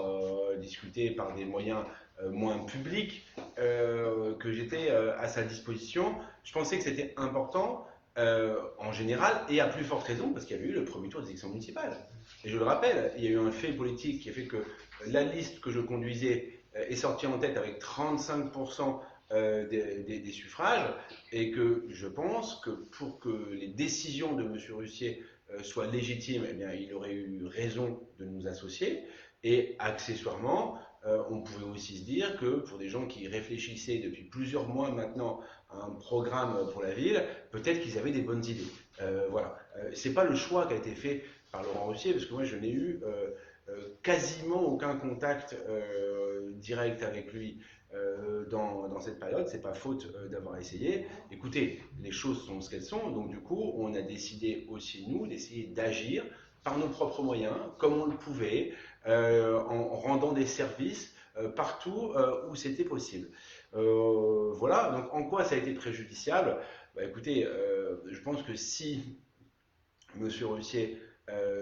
discuter par des moyens moins publics, que j'étais à sa disposition. Je pensais que c'était important. En général, et à plus forte raison, parce qu'il y avait eu le premier tour des élections municipales. Et je le rappelle, il y a eu un fait politique qui a fait que la liste que je conduisais est sortie en tête avec 35% des suffrages, et que je pense que pour que les décisions de M. Russier soient légitimes, eh bien, il aurait eu raison de nous associer. Et accessoirement, on pouvait aussi se dire que pour des gens qui réfléchissaient depuis plusieurs mois maintenant à un programme pour la ville, peut-être qu'ils avaient des bonnes idées. Voilà. C'est pas le choix qui a été fait par Laurent Russier, parce que moi je n'ai eu quasiment aucun contact direct avec lui dans cette période. C'est pas faute d'avoir essayé. Écoutez, les choses sont ce qu'elles sont, donc du coup on a décidé aussi nous d'essayer d'agir par nos propres moyens, comme on le pouvait, en rendant des services partout où c'était possible. Voilà, donc en quoi ça a été préjudiciable? Bah, écoutez, je pense que si M. Russier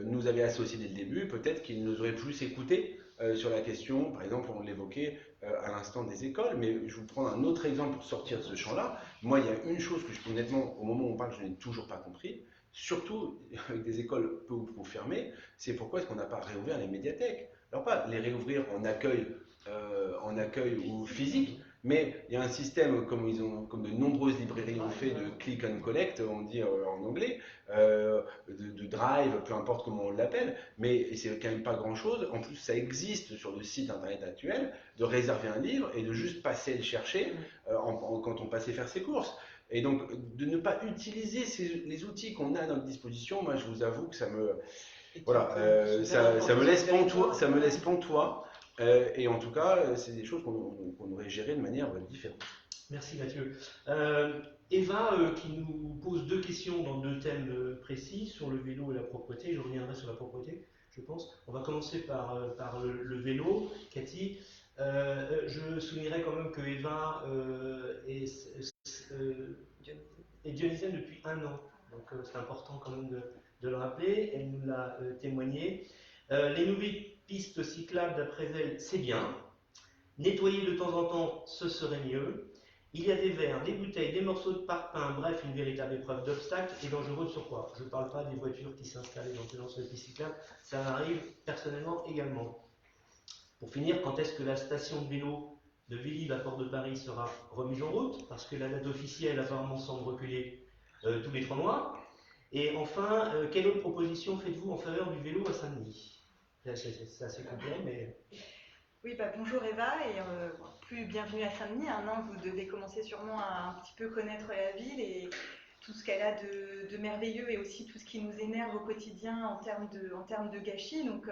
nous avait associés dès le début, peut-être qu'il nous aurait plus écoutés sur la question, par exemple, on l'évoquait à l'instant des écoles, mais je vais vous prendre un autre exemple pour sortir de ce champ-là. Moi, il y a une chose que, honnêtement, au moment où on parle, je n'ai toujours pas compris, surtout avec des écoles peu ou prou fermées, c'est pourquoi est-ce qu'on n'a pas réouvert les médiathèques. Alors pas les réouvrir en accueil ou physique, mais il y a un système comme de nombreuses librairies ont fait de click and collect, on dit en anglais, de drive, peu importe comment on l'appelle, mais c'est quand même pas grand-chose. En plus, ça existe sur le site internet actuel, de réserver un livre et de juste passer le chercher quand on passait faire ses courses. Et donc, de ne pas utiliser les outils qu'on a à notre disposition, moi je vous avoue que ça me laisse pantois. Et en tout cas, c'est des choses qu'on aurait gérées de manière différente. Merci Mathieu. Eva qui nous pose deux questions dans deux thèmes précis, sur le vélo et la propreté. Je reviendrai sur la propreté, je pense. On va commencer par le vélo. Cathy, je soulignerai quand même que Eva est dionysienne depuis 1 an. Donc c'est important quand même de le rappeler. Elle nous l'a témoigné. Les nouvelles pistes cyclables, d'après elle, c'est bien. Nettoyer de temps en temps, ce serait mieux. Il y a des verres, des bouteilles, des morceaux de parpaing, bref, une véritable épreuve d'obstacle et dangereuse sur quoi? Je ne parle pas des voitures qui s'installent éventuellement sur les pistes cyclables, ça m'arrive personnellement également. Pour finir, quand est-ce que la station de vélo de Vélib à Port de Paris sera remise en route? Parce que la date officielle apparemment semble reculer tous les 3 mois. Et enfin, quelle autre proposition faites-vous en faveur du vélo à Saint-Denis? C'est assez complet, mais... Oui, bonjour Eva et plus bienvenue à Saint-Denis. Vous devez commencer sûrement à un petit peu connaître la ville et tout ce qu'elle a de merveilleux et aussi tout ce qui nous énerve au quotidien en termes de gâchis. Donc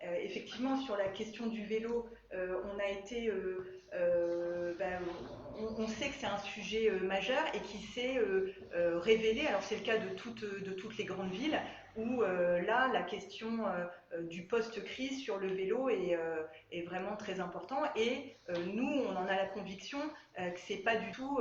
effectivement, sur la question du vélo, on a été... on sait que c'est un sujet majeur et qui s'est révélé, alors c'est le cas de toutes les grandes villes, où là, la question du post-crise sur le vélo est vraiment très important. Et nous, on en a la conviction que c'est pas du tout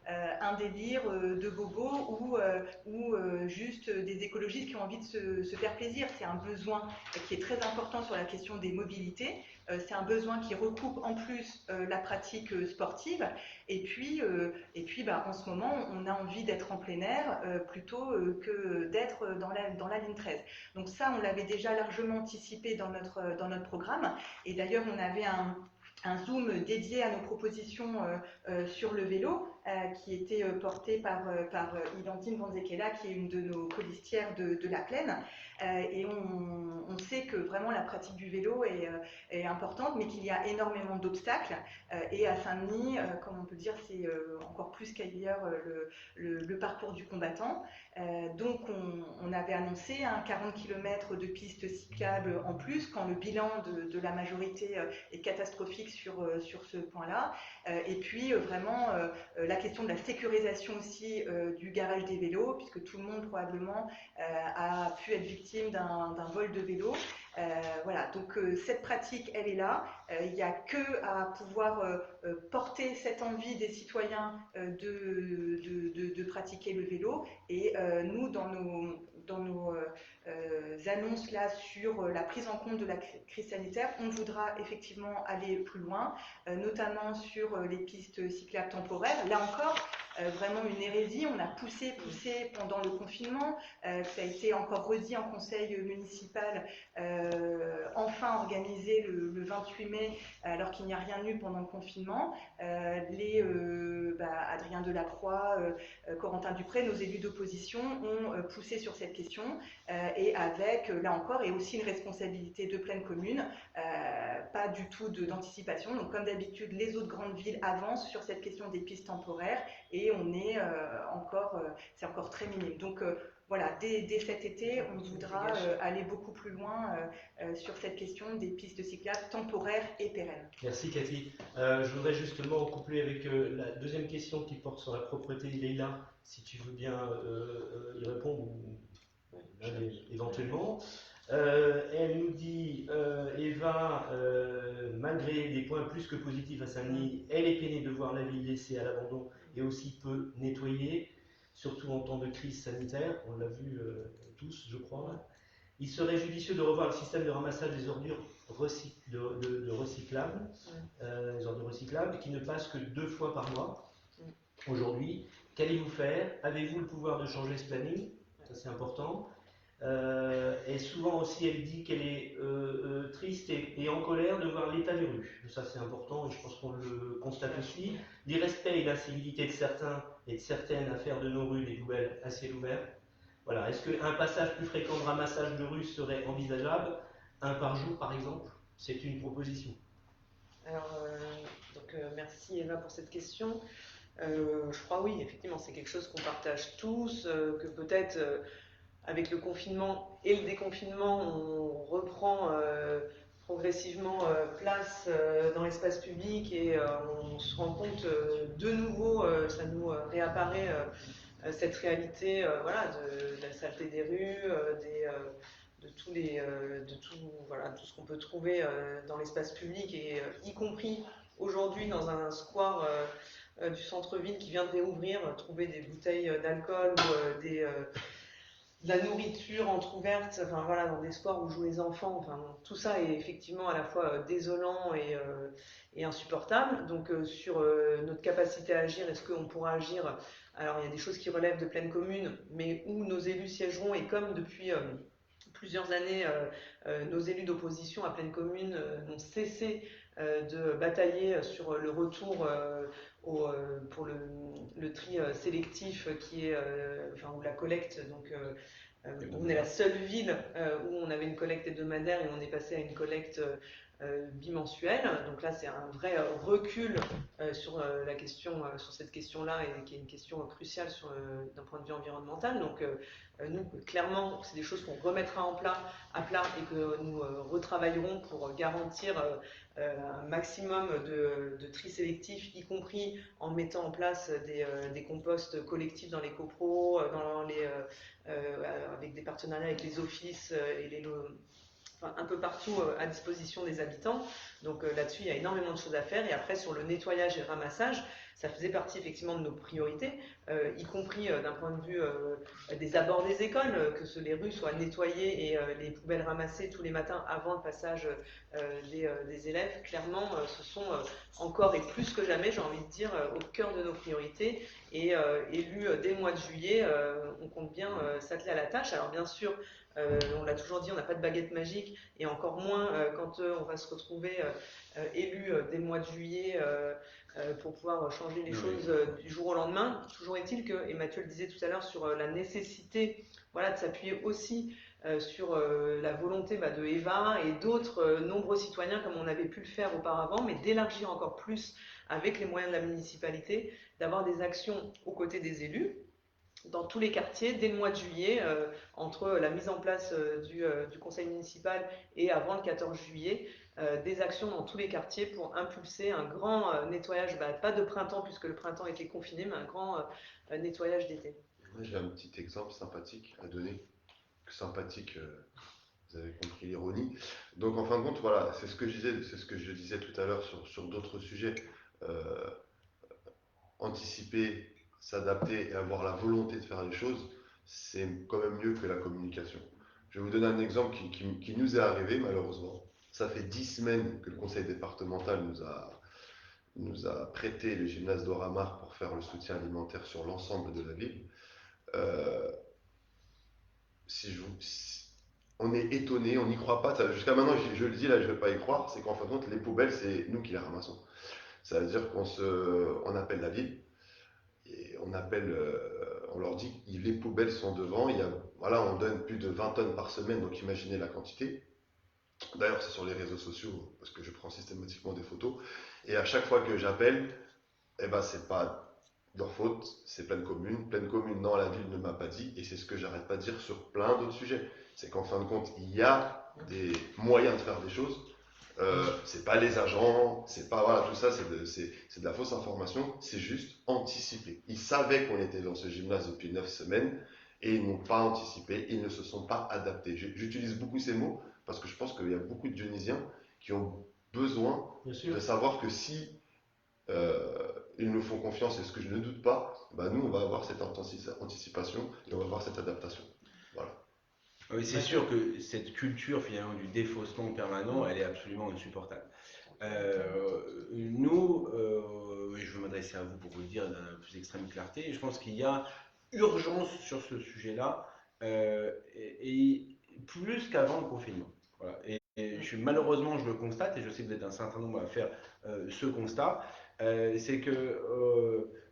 un délire de bobo ou juste des écologistes qui ont envie de se faire plaisir. C'est un besoin qui est très important sur la question des mobilités. C'est un besoin qui recoupe en plus la pratique sportive. Et puis en ce moment, on a envie d'être en plein air plutôt que d'être dans la ligne 13. Donc ça, on l'avait déjà largement anticipé dans notre programme. Et d'ailleurs, on avait un Zoom dédié à nos propositions sur le vélo, qui était porté par Idantine Vanzekela, qui est une de nos colistières de la Plaine. Et on sait que vraiment la pratique du vélo est importante, mais qu'il y a énormément d'obstacles. Et à Saint-Denis, comme on peut dire, c'est encore plus qu'ailleurs le parcours du combattant. Donc on avait annoncé 40 km de pistes cyclables en plus, quand le bilan de la majorité est catastrophique sur ce point-là. Et puis vraiment la question de la sécurisation aussi du garage des vélos, puisque tout le monde probablement a pu être victime d'un vol de vélo. Voilà, donc cette pratique, elle est là. Il n'y a que à pouvoir porter cette envie des citoyens de pratiquer le vélo. Et nous, dans nos annonces là sur la prise en compte de la crise sanitaire, on voudra effectivement aller plus loin, notamment sur les pistes cyclables temporaires. Là encore, vraiment une hérésie. On a poussé pendant le confinement. Ça a été encore redit en conseil municipal, enfin organisé le 28 mai, alors qu'il n'y a rien eu pendant le confinement. Adrien Delacroix, Corentin Dupré, nos élus d'opposition, ont poussé sur cette question, et avec, là encore, et aussi une responsabilité de pleine commune, pas du tout d'anticipation. Donc comme d'habitude, les autres grandes villes avancent sur cette question des pistes temporaires, et on est c'est encore très minime. Donc voilà, dès cet été, on voudra aller beaucoup plus loin sur cette question des pistes cyclables temporaires et pérennes. Merci Cathy. Je voudrais justement coupler avec la deuxième question qui porte sur la propreté. Leïla, si tu veux bien y répondre, ou éventuellement. Elle nous dit, Eva, malgré des points plus que positifs à Saint-Denis, elle est peinée de voir la ville laissée à l'abandon et aussi peu nettoyée, surtout en temps de crise sanitaire. On l'a vu tous, je crois. Il serait judicieux de revoir le système de ramassage des ordures recyclables, les ordures recyclables, qui ne passent que 2 fois par mois. Aujourd'hui, qu'allez-vous faire? Avez-vous le pouvoir de changer ce planning? Ça, c'est important. Et souvent aussi, elle dit qu'elle est triste et en colère de voir l'état des rues. Ça, c'est important, et je pense qu'on le constate aussi. L'irrespect et l'incivilité de certains et de certaines à faire de nos rues des poubelles à ciel ouvert. Voilà. Est-ce qu'un passage plus fréquent de ramassage de rues serait envisageable? 1 par jour, par exemple? C'est une proposition. Alors, merci Eva pour cette question. Je crois oui, effectivement, c'est quelque chose qu'on partage tous, que peut-être avec le confinement et le déconfinement, on reprend progressivement place dans l'espace public, et on se rend compte de nouveau, ça nous réapparaît cette réalité de la saleté des rues, de tout ce qu'on peut trouver dans l'espace public, et y compris aujourd'hui dans un square du centre-ville qui vient de réouvrir, trouver des bouteilles d'alcool ou de la nourriture entrouverte, enfin voilà, dans des sports où jouent les enfants, enfin bon, tout ça est effectivement à la fois désolant et insupportable. Donc sur notre capacité à agir, est-ce qu'on pourra agir? Alors il y a des choses qui relèvent de pleine commune, mais où nos élus siégeront, et comme depuis plusieurs années, nos élus d'opposition à pleine commune n'ont cessé de batailler sur le retour pour le tri sélectif qui est, enfin, ou la collecte. Donc, on est la seule ville où on avait une collecte hebdomadaire et on est passé à une collecte bimensuelle. Donc là, c'est un vrai recul sur la question, sur cette question-là, et qui est une question cruciale d'un point de vue environnemental. Donc nous, clairement, c'est des choses qu'on remettra à plat et que nous retravaillerons pour garantir un maximum de tri sélectif, y compris en mettant en place des composts collectifs dans les copros, avec des partenariats avec les offices enfin, un peu partout à disposition des habitants. Donc là-dessus, il y a énormément de choses à faire. Et après, sur le nettoyage et le ramassage, ça faisait partie effectivement de nos priorités, y compris d'un point de vue des abords des écoles, que les rues soient nettoyées et les poubelles ramassées tous les matins avant le passage des élèves. Clairement, ce sont encore et plus que jamais, j'ai envie de dire, au cœur de nos priorités. Et élus dès le mois de juillet, on compte bien s'atteler à la tâche. Alors bien sûr, on l'a toujours dit, on n'a pas de baguette magique, et encore moins quand on va se retrouver élu dès le mois de juillet pour pouvoir changer les choses du jour au lendemain. Toujours est-il que, et Mathieu le disait tout à l'heure, sur la nécessité, voilà, de s'appuyer aussi sur la volonté de Eva et d'autres nombreux citoyens, comme on avait pu le faire auparavant, mais d'élargir encore plus avec les moyens de la municipalité, d'avoir des actions aux côtés des élus dans tous les quartiers dès le mois de juillet, entre la mise en place du conseil municipal et avant le 14 juillet, des actions dans tous les quartiers pour impulser un grand nettoyage, pas de printemps puisque le printemps était confiné, mais un grand nettoyage d'été. Moi, j'ai un petit exemple sympathique à donner. Sympathique, vous avez compris l'ironie. Donc, en fin de compte, voilà, c'est ce que je disais tout à l'heure sur d'autres sujets. Euh, Anticiper, s'adapter et avoir la volonté de faire les choses, c'est quand même mieux que la communication. Je vais vous donner un exemple qui nous est arrivé malheureusement. Ça fait 10 semaines que le conseil départemental nous a prêté le gymnase d'Oramar pour faire le soutien alimentaire sur l'ensemble de la ville. Euh, on est étonné, on n'y croit pas. Jusqu'à maintenant, je le dis là, je ne vais pas y croire, c'est qu'en fin de compte, les poubelles, c'est nous qui les ramassons. Ça veut dire on appelle la ville, et on leur dit que les poubelles sont devant. Voilà, on donne plus de 20 tonnes par semaine, donc imaginez la quantité. D'ailleurs, c'est sur les réseaux sociaux, parce que je prends systématiquement des photos. Et à chaque fois que j'appelle, eh ben, c'est pas leur faute, c'est pleine commune. Pleine commune, non, la ville ne m'a pas dit. Et c'est ce que j'arrête pas de dire sur plein d'autres sujets. C'est qu'en fin de compte, il y a des moyens de faire des choses. C'est pas les agents, c'est pas voilà, tout ça, c'est de la fausse information, c'est juste anticiper. Ils savaient qu'on était dans ce gymnase depuis 9 semaines et ils n'ont pas anticipé, ils ne se sont pas adaptés. J'utilise beaucoup ces mots parce que je pense qu'il y a beaucoup de Dionysiens qui ont besoin de savoir que si ils nous font confiance, et ce que je ne doute pas, nous on va avoir cette anticipation et on va avoir cette adaptation. Voilà. Oui, c'est sûr que cette culture finalement du défaussement permanent, elle est absolument insupportable. Nous, je veux m'adresser à vous pour vous le dire dans la plus extrême clarté, je pense qu'il y a urgence sur ce sujet-là, et plus qu'avant le confinement. Voilà. Et malheureusement, je le constate, et je sais que vous êtes un certain nombre à faire ce constat, c'est que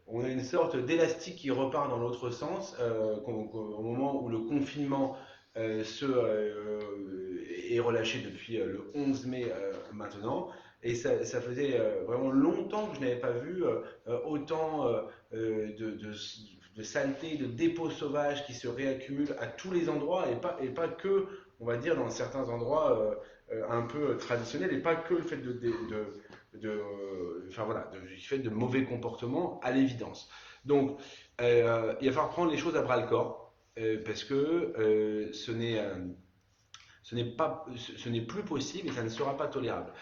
on a une sorte d'élastique qui repart dans l'autre sens au moment où le confinement est relâché depuis le 11 mai maintenant. Et ça faisait vraiment longtemps que je n'avais pas vu autant de saleté, de dépôts sauvages qui se réaccumulent à tous les endroits, et pas que, on va dire, dans certains endroits un peu traditionnels, et pas que le fait enfin voilà, du fait de mauvais comportements, à l'évidence. Donc, il va falloir prendre les choses à bras le corps, parce que ce n'est Ce n'est plus possible et ça ne sera pas tolérable.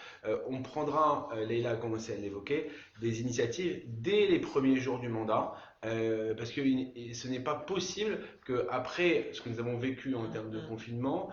On prendra, Leïla a commencé à l'évoquer, des initiatives dès les premiers jours du mandat, parce que ce n'est pas possible qu'après ce que nous avons vécu en termes de confinement,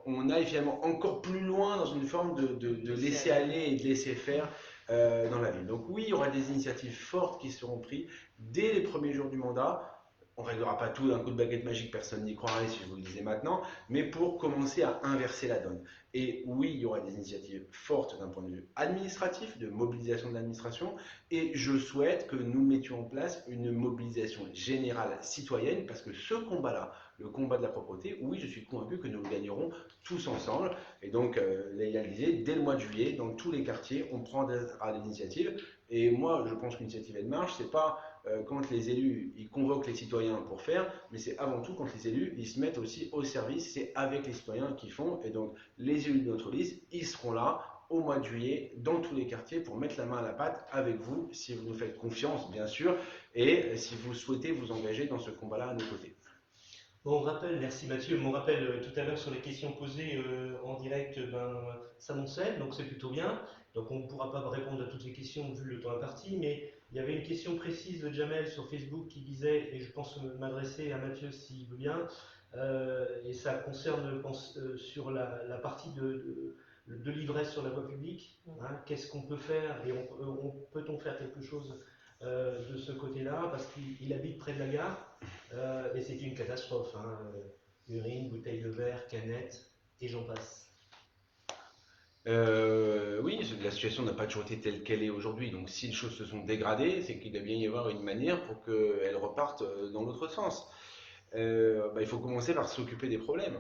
on aille finalement encore plus loin dans une forme de laisser aller et de laisser faire dans la ville. Donc oui, il y aura des initiatives fortes qui seront prises dès les premiers jours du mandat. On ne réglera pas tout d'un coup de baguette magique, personne n'y croirait si je vous le disais maintenant, mais pour commencer à inverser la donne. Et oui, il y aura des initiatives fortes d'un point de vue administratif, de mobilisation de l'administration, et je souhaite que nous mettions en place une mobilisation générale citoyenne, parce que ce combat-là, le combat de la propreté, oui, je suis convaincu que nous le gagnerons tous ensemble. Et donc, Leïla le disait, dès le mois de juillet, dans tous les quartiers, on prendra des initiatives. Et moi, je pense qu'une initiative de marche, c'est pas quand les élus ils convoquent les citoyens pour faire, mais c'est avant tout quand les élus ils se mettent aussi au service, c'est avec les citoyens qu'ils font. Et donc les élus de notre liste, ils seront là au mois de juillet dans tous les quartiers pour mettre la main à la pâte avec vous, si vous nous faites confiance bien sûr, et si vous souhaitez vous engager dans ce combat-là à nos côtés. Mon rappel, merci Mathieu, mon rappel tout à l'heure sur les questions posées en direct, ça m'enseigne, donc c'est plutôt bien. Donc on ne pourra pas répondre à toutes les questions vu le temps imparti, mais il y avait une question précise de Jamel sur Facebook qui disait, et je pense m'adresser à Mathieu s'il veut bien, et ça concerne, je pense, sur la partie de l'ivresse sur la voie publique. Hein, qu'est-ce qu'on peut faire et peut-on faire quelque chose de ce côté-là, parce qu'il habite près de la gare, et c'est une catastrophe. Hein, urine, bouteille de verre, canette, et j'en passe. Oui, la situation n'a pas toujours été telle qu'elle est aujourd'hui. Donc, si les choses se sont dégradées, c'est qu'il doit bien y avoir une manière pour qu'elles repartent dans l'autre sens. Il faut commencer par s'occuper des problèmes.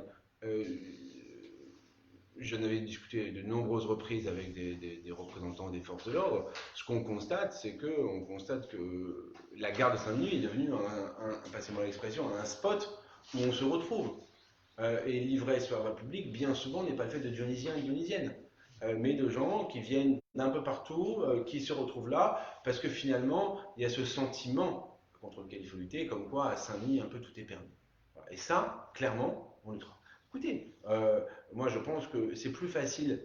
J'en avais discuté de nombreuses reprises avec des représentants des forces de l'ordre. Ce qu'on constate, c'est que la gare de Saint-Denis est devenue, passez-moi l'expression, un spot où on se retrouve. Et l'ivresse sur la voie publique, bien souvent, n'est pas le fait de Dionysiens et Dionysiennes, mais de gens qui viennent d'un peu partout, qui se retrouvent là, parce que finalement, il y a ce sentiment contre lequel il faut lutter, comme quoi à Saint-Denis, un peu tout est permis. Voilà. Et ça, clairement, on luttera. Écoutez, moi je pense que c'est plus facile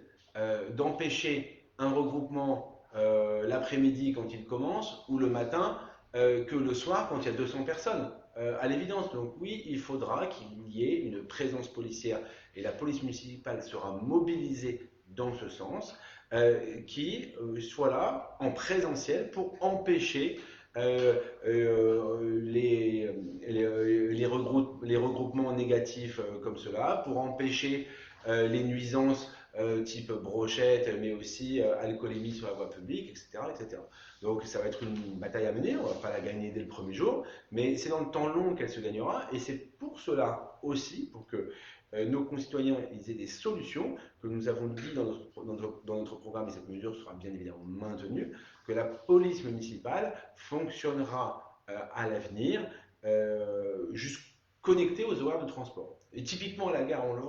d'empêcher un regroupement l'après-midi quand il commence, ou le matin, que le soir quand il y a 200 personnes. À l'évidence. Donc oui, il faudra qu'il y ait une présence policière et la police municipale sera mobilisée dans ce sens, qui soit là en présentiel pour empêcher les regroupements négatifs comme cela, pour empêcher les nuisances type brochette, mais aussi alcoolémie sur la voie publique, etc., etc. Donc ça va être une bataille à mener, on ne va pas la gagner dès le premier jour, mais c'est dans le temps long qu'elle se gagnera, et c'est pour cela aussi, pour que nos concitoyens aient des solutions, que nous avons dit dans notre programme, et cette mesure sera bien évidemment maintenue, que la police municipale fonctionnera à l'avenir juste connectée aux horaires de transport. Et typiquement à la gare, on le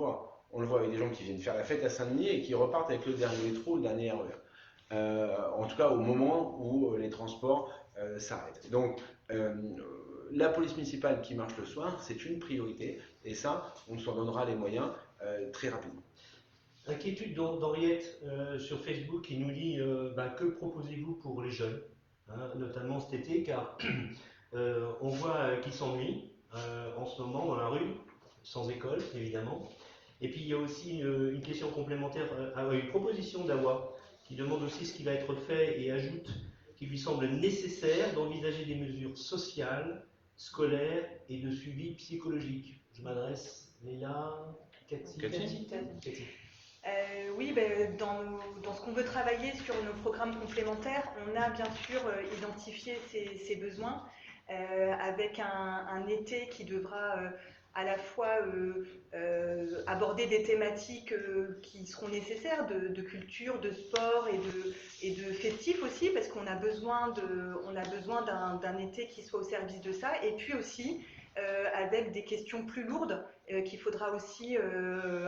voit avec des gens qui viennent faire la fête à Saint-Denis et qui repartent avec le dernier métro, le dernier RER. En tout cas au moment où les transports s'arrêtent. Donc la police municipale qui marche le soir, c'est une priorité, et ça, on s'en donnera les moyens très rapidement. Inquiétude d'Henriette sur Facebook qui nous dit que proposez-vous pour les jeunes, hein, notamment cet été, car on voit qu'ils s'ennuient en ce moment dans la rue, sans école évidemment. Et puis il y a aussi une question complémentaire, une proposition d'Awa qui demande aussi ce qui va être fait et ajoute qu'il lui semble nécessaire d'envisager des mesures sociales, scolaires et de suivi psychologique. Je m'adresse, Léla, Cathy. Oui, dans ce qu'on veut travailler sur nos programmes complémentaires, on a bien sûr identifié ces besoins avec un été qui devra à la fois aborder des thématiques qui seront nécessaires de culture, de sport et de festif aussi, parce qu'on a besoin d'un été qui soit au service de ça, et puis aussi avec des questions plus lourdes qu'il faudra aussi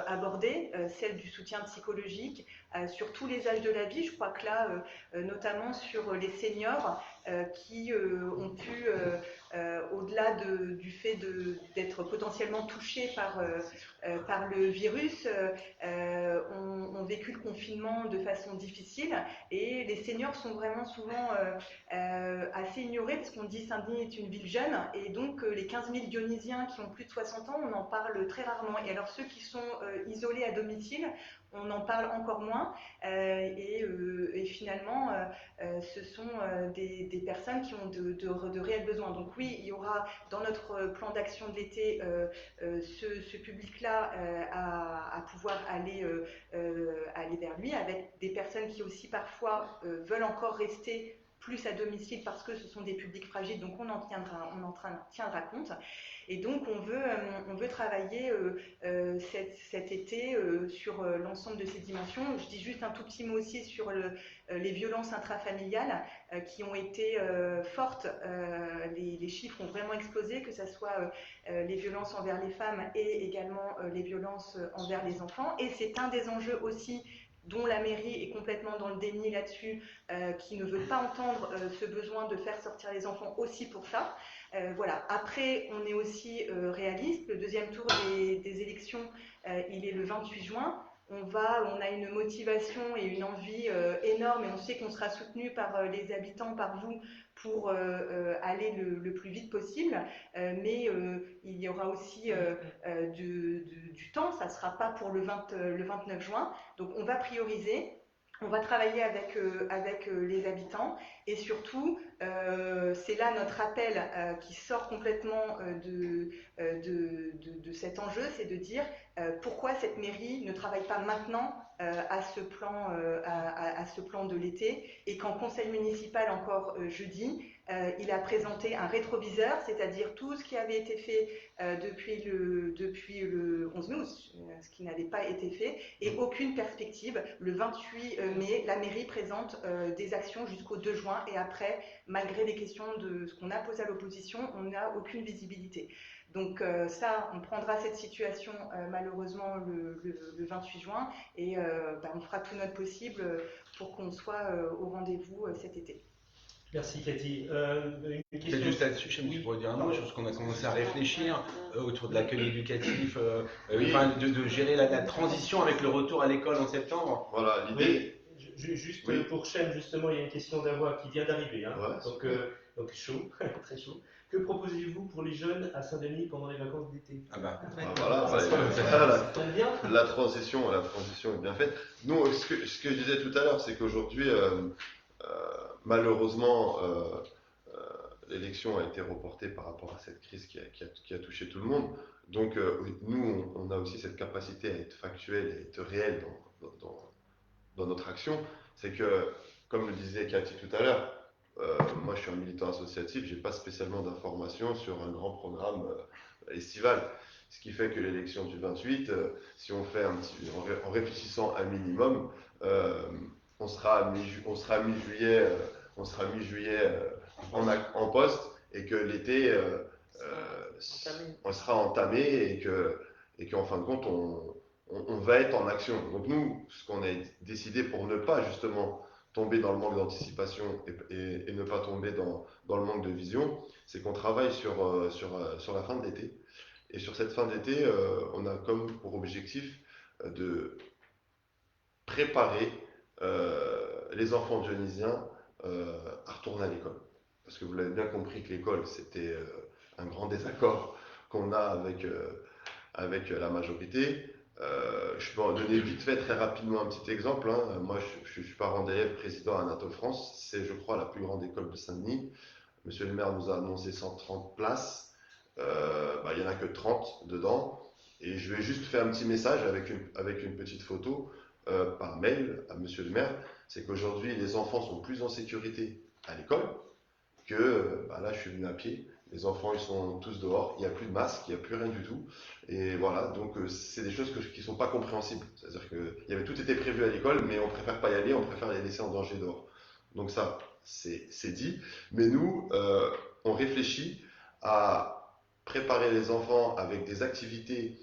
aborder, celle du soutien psychologique sur tous les âges de la vie. Je crois que là, notamment sur les seniors, qui ont pu, au-delà du fait d'être potentiellement touchés par le virus, ont vécu le confinement de façon difficile, et les seniors sont vraiment souvent assez ignorés, parce qu'on dit Saint-Denis est une ville jeune, et donc les 15 000 Dionysiens qui ont plus de 60 ans, on en parle très rarement. Et alors ceux qui sont isolés à domicile, on en parle encore moins, et finalement ce sont des personnes qui ont de réels besoins. Donc oui, il y aura dans notre plan d'action de l'été ce public-là à pouvoir aller vers lui, avec des personnes qui aussi parfois veulent encore rester plus à domicile parce que ce sont des publics fragiles, donc on en tiendra compte. Et donc on veut travailler cet été sur l'ensemble de ces dimensions. Je dis juste un tout petit mot aussi sur les violences intrafamiliales qui ont été fortes. Les chiffres ont vraiment explosé, que ce soit les violences envers les femmes et également les violences envers les enfants. Et c'est un des enjeux aussi dont la mairie est complètement dans le déni là-dessus, qui ne veut pas entendre ce besoin de faire sortir les enfants aussi pour ça. Voilà. Après, on est aussi réaliste. Le deuxième tour des élections, il est le 28 juin. On a une motivation et une envie énorme, et on sait qu'on sera soutenu par les habitants, par vous, pour aller le plus vite possible. Mais il y aura aussi du temps, ça ne sera pas pour le 29 juin. Donc on va prioriser. On va travailler avec les habitants, et surtout, c'est là notre appel qui sort complètement de cet enjeu, c'est de dire pourquoi cette mairie ne travaille pas maintenant à ce plan de l'été, et qu'en conseil municipal encore jeudi, il a présenté un rétroviseur, c'est-à-dire tout ce qui avait été fait depuis le 11 mai, ce qui n'avait pas été fait, et aucune perspective. Le 28 mai, la mairie présente des actions jusqu'au 2 juin, et après, malgré les questions de ce qu'on a posé à l'opposition, on n'a aucune visibilité. Donc ça, on prendra cette situation malheureusement le 28 juin, et on fera tout notre possible pour qu'on soit au rendez-vous cet été. Merci Cathy. C'est juste là-dessus, je pourrais dire un mot sur ce qu'on a commencé à réfléchir autour de l'accueil éducatif, de gérer la transition avec le retour à l'école en septembre. Voilà, l'idée. Oui, juste pour Chem, justement, il y a une question d'Avoie qui vient d'arriver, hein. Ouais, donc chaud, très chaud. Que proposez-vous pour les jeunes à Saint-Denis pendant les vacances d'été? Voilà, ça tombe bien. la transition est bien faite. Nous, ce que je disais tout à l'heure, c'est qu'aujourd'hui, malheureusement, l'élection a été reportée par rapport à cette crise qui a touché tout le monde. Donc, nous, on a aussi cette capacité à être factuel et à être réel dans notre action. C'est que, comme le disait Cathy tout à l'heure, moi je suis un militant associatif, je n'ai pas spécialement d'informations sur un grand programme estival. Ce qui fait que l'élection du 28, si on fait en réfléchissant un minimum, on sera mi-juillet en poste, et que l'été on sera entamé, et qu'en fin de compte on va être en action. Donc nous, ce qu'on a décidé pour ne pas justement tomber dans le manque d'anticipation et ne pas tomber dans le manque de vision, c'est qu'on travaille sur la fin de l'été. Et sur cette fin d'été, on a comme pour objectif de préparer les enfants dionysiens à retourner à l'école. Parce que vous l'avez bien compris que l'école, c'était un grand désaccord qu'on a avec la majorité. Je peux en donner vite fait, très rapidement, un petit exemple. Hein. Moi, je suis parent d'élève président à Anatole France. C'est, je crois, la plus grande école de Saint-Denis. Monsieur le maire nous a annoncé 130 places. Il n'y en a que 30 dedans. Et je vais juste faire un petit message avec une petite photo par mail à monsieur le maire. C'est qu'aujourd'hui, les enfants sont plus en sécurité à l'école que, là, je suis venu à pied. Les enfants, ils sont tous dehors, il n'y a plus de masque, il n'y a plus rien du tout. Et voilà, donc c'est des choses qui ne sont pas compréhensibles. C'est-à-dire que tout était prévu à l'école, mais on ne préfère pas y aller, on préfère les laisser en danger dehors. Donc ça, c'est dit. Mais nous, on réfléchit à préparer les enfants avec des activités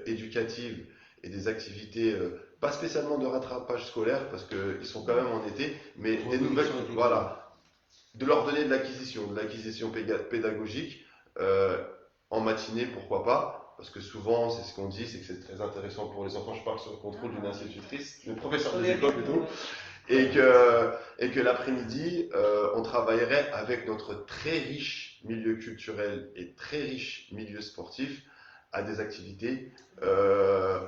éducatives et des activités, pas spécialement de rattrapage scolaire, parce qu'ils sont quand même en été, mais des nouvelles... Voilà. de leur donner de l'acquisition pédagogique en matinée, pourquoi pas, parce que souvent, c'est ce qu'on dit, c'est que c'est très intéressant pour les enfants. Je parle sur le contrôle d'une institutrice, une professeure des écoles plutôt, et que l'après-midi, on travaillerait avec notre très riche milieu culturel et très riche milieu sportif à des activités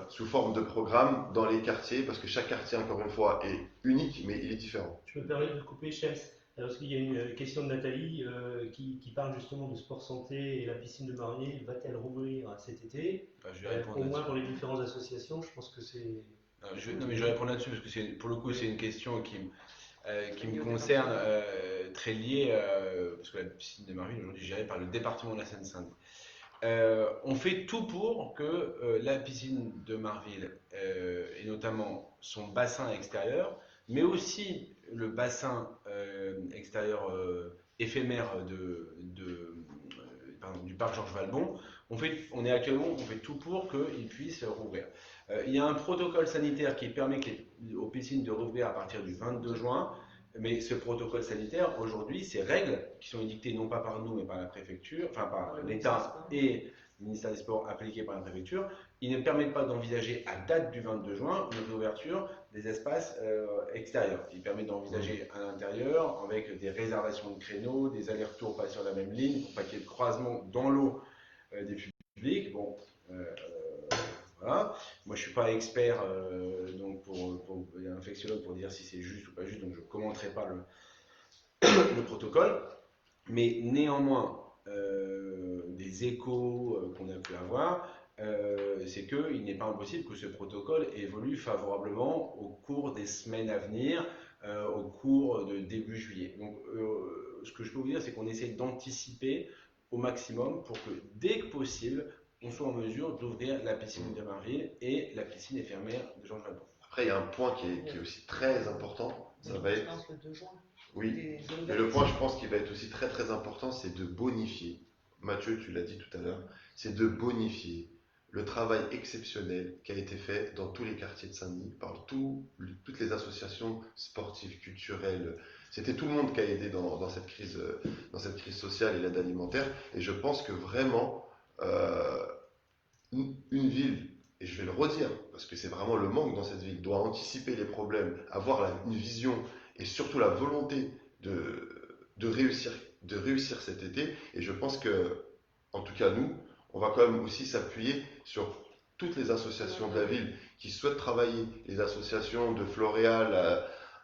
sous forme de programmes dans les quartiers, parce que chaque quartier, encore une fois, est unique, mais il est différent. Je me permets de couper, Shems, parce qu'il y a une question de Nathalie qui parle justement de sport santé et la piscine de Marmier. Va-t-elle rouvrir cet été? Enfin, je vais répondre Au moins là-dessus. pour les différentes associations, je pense que c'est. Non, mais je vais répondre là-dessus parce que pour le coup, c'est une question qui me concerne, très liée, parce que la piscine de Marville aujourd'hui est gérée par le département de la Seine-Saint-Denis. On fait tout pour que la piscine de Marville, et notamment son bassin extérieur, mais aussi le bassin extérieur éphémère du parc Georges Valbon, on fait tout pour qu'il puisse rouvrir. Il y a un protocole sanitaire qui permet aux piscines de rouvrir à partir du 22 juin. Mais ce protocole sanitaire, aujourd'hui, ces règles qui sont édictées non pas par nous, mais par la préfecture, enfin par l'État et le ministère des Sports appliquées par la préfecture, ils ne permettent pas d'envisager à date du 22 juin une réouverture des espaces extérieurs. Ils permettent d'envisager à l'intérieur avec des réservations de créneaux, des allers-retours pas sur la même ligne, pour pas qu'il y ait de croisement dans l'eau des publics. Bon, voilà. Moi, je suis pas expert donc pour infectiologue pour dire si c'est juste ou pas juste, donc je commenterai pas le protocole. Mais néanmoins, des échos qu'on a pu avoir, c'est qu'il n'est pas impossible que ce protocole évolue favorablement au cours des semaines à venir, au cours de début juillet. Donc, ce que je peux vous dire, c'est qu'on essaie d'anticiper au maximum pour que dès que possible, on soit en mesure d'ouvrir la piscine de Marville et la piscine éphémère de Georges Valbon. Après, il y a un point qui est aussi très important, ça va être... Le 2 juin. Oui, mais le point, je pense, qui va être aussi très très important, c'est de bonifier. Mathieu, tu l'as dit tout à l'heure, c'est de bonifier le travail exceptionnel qui a été fait dans tous les quartiers de Saint-Denis par toutes les associations sportives, culturelles. C'était tout le monde qui a aidé dans cette crise sociale et l'aide alimentaire. Et je pense que vraiment, une ville, et je vais le redire, parce que c'est vraiment le manque dans cette ville, doit anticiper les problèmes, avoir une vision et surtout la volonté de réussir cet été. Et je pense que, en tout cas nous, on va quand même aussi s'appuyer sur toutes les associations de la ville qui souhaitent travailler, les associations de Floréal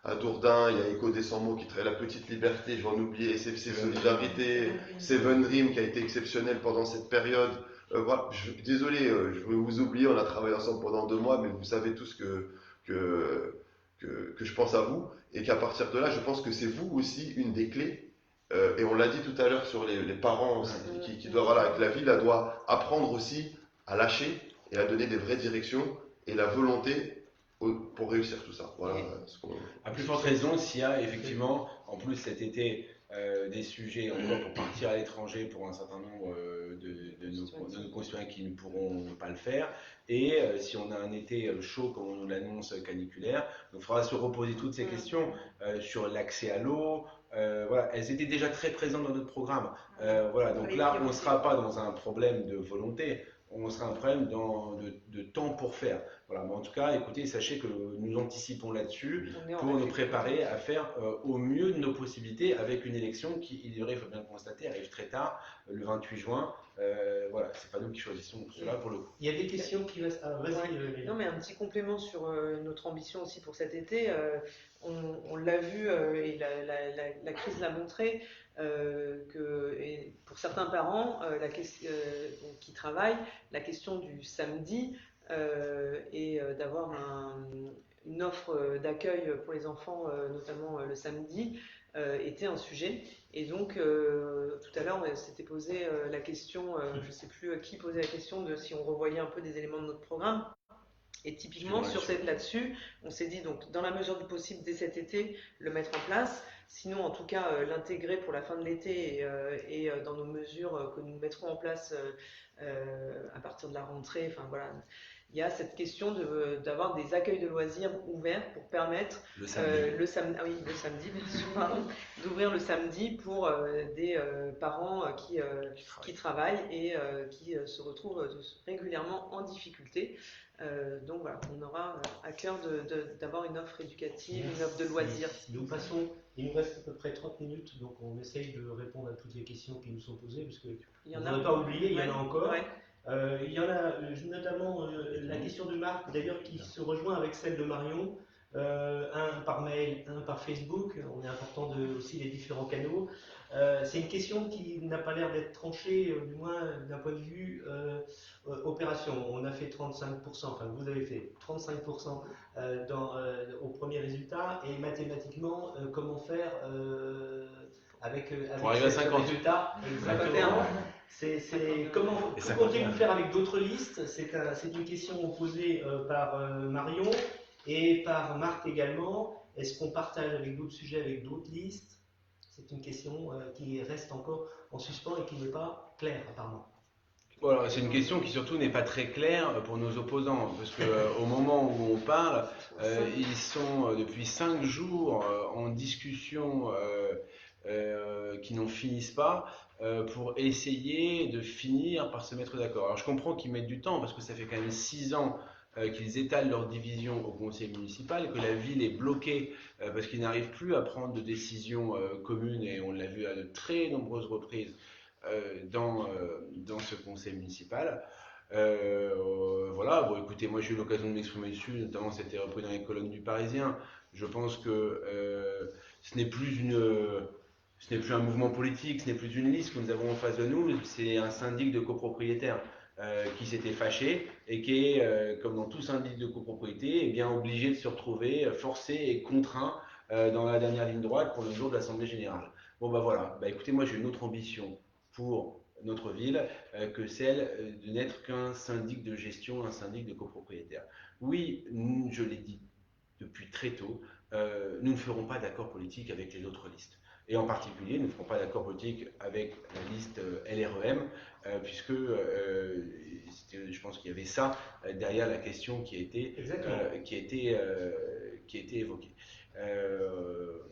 à Dourdin, il y a Écho des 100 mots qui travaille la petite liberté, je vais en oublier, SFC Solidarité, Seven Dream qui a été exceptionnel pendant cette période. Voilà, désolé, je vais vous oublier, on a travaillé ensemble pendant 2 mois, mais vous savez tous que je pense à vous, et qu'à partir de là, je pense que c'est vous aussi une des clés, et on l'a dit tout à l'heure sur les parents qui doivent, voilà, que la ville elle doit apprendre aussi à lâcher et à donner des vraies directions et la volonté pour réussir tout ça. Voilà. À plus forte raison, s'il y a effectivement, en plus cet été, des sujets encore pour partir à l'étranger pour un certain nombre de nos concitoyens qui ne pourront pas le faire, et si on a un été chaud comme on nous l'annonce caniculaire, donc il faudra se reposer toutes ces questions sur l'accès à l'eau. Voilà, elles étaient déjà très présentes dans notre programme. Voilà, donc là, on ne sera pas dans un problème de volonté, on sera un problème de temps pour faire. Voilà, mais en tout cas, écoutez, sachez que nous anticipons là-dessus pour nous préparer à faire au mieux de nos possibilités avec une élection qui, il est vrai, il faut bien le constater, arrive très tard, le 28 juin. Voilà, c'est pas nous qui choisissons cela pour le coup. Il y a des questions qui restent. Ah, vas-y. Non, mais un petit complément sur notre ambition aussi pour cet été. On l'a vu et la crise l'a montré et pour certains parents qui travaillent, la question du samedi et d'avoir une offre d'accueil pour les enfants, notamment le samedi, était un sujet. Et donc, tout à l'heure, on s'était posé la question, je ne sais plus qui posait la question de si on revoyait un peu des éléments de notre programme. Et typiquement, là-dessus, on s'est dit, donc, dans la mesure du possible, dès cet été, le mettre en place. Sinon, en tout cas, l'intégrer pour la fin de l'été et dans nos mesures que nous mettrons en place à partir de la rentrée. Enfin, voilà. il y a cette question d'avoir des accueils de loisirs ouverts pour permettre Le samedi. le samedi, bien sûr, pardon, d'ouvrir le samedi pour des parents qui travaillent et qui se retrouvent régulièrement en difficulté. Donc voilà, on aura à cœur d'avoir une offre éducative, une offre de loisirs. Nous passons, il nous reste à peu près 30 minutes, donc on essaye de répondre à toutes les questions qui nous sont posées, parce que on ne pas oublier, il y en a encore. Ouais. Il y en a notamment la question de Marc, d'ailleurs, qui se rejoint avec celle de Marion. Un par mail, un par Facebook. On est important aussi les différents canaux. C'est une question qui n'a pas l'air d'être tranchée, du moins d'un point de vue opération. On a fait 35%, enfin vous avez fait 35% au premier résultat, et mathématiquement, comment faire avec Pour arriver à ce 50. résultat exactement. Comment comptez-vous faire avec d'autres listes? C'est une question posée par Marion et par Marc également. Est-ce qu'on partage avec d'autres sujets, avec d'autres listes? C'est une question qui reste encore en suspens et qui n'est pas claire apparemment. Voilà, c'est une question qui surtout n'est pas très claire pour nos opposants, parce qu'au moment où on parle, ils sont depuis 5 jours en discussion qui n'en finissent pas pour essayer de finir par se mettre d'accord. Alors je comprends qu'ils mettent du temps, parce que ça fait quand même 6 ans qu'ils étalent leur division au conseil municipal, que la ville est bloquée parce qu'ils n'arrivent plus à prendre de décisions communes, et on l'a vu à de très nombreuses reprises dans ce conseil municipal. Voilà, bon écoutez, moi j'ai eu l'occasion de m'exprimer dessus, notamment c'était repris dans les colonnes du Parisien. Je pense que ce n'est plus un mouvement politique, ce n'est plus une liste que nous avons en face de nous, c'est un syndic de copropriétaires qui s'était fâché et qui est, comme dans tout syndic de copropriété, bien obligé de se retrouver forcé et contraint dans la dernière ligne droite pour le jour de l'Assemblée Générale. Bon bah voilà, bah écoutez, moi j'ai une autre ambition pour notre ville que celle de n'être qu'un syndic de gestion, un syndic de copropriétaires. Oui, je l'ai dit depuis très tôt, nous ne ferons pas d'accord politique avec les autres listes. Et en particulier, nous ne ferons pas d'accord politique avec la liste LREM, puisque je pense qu'il y avait ça derrière la question qui a été évoquée.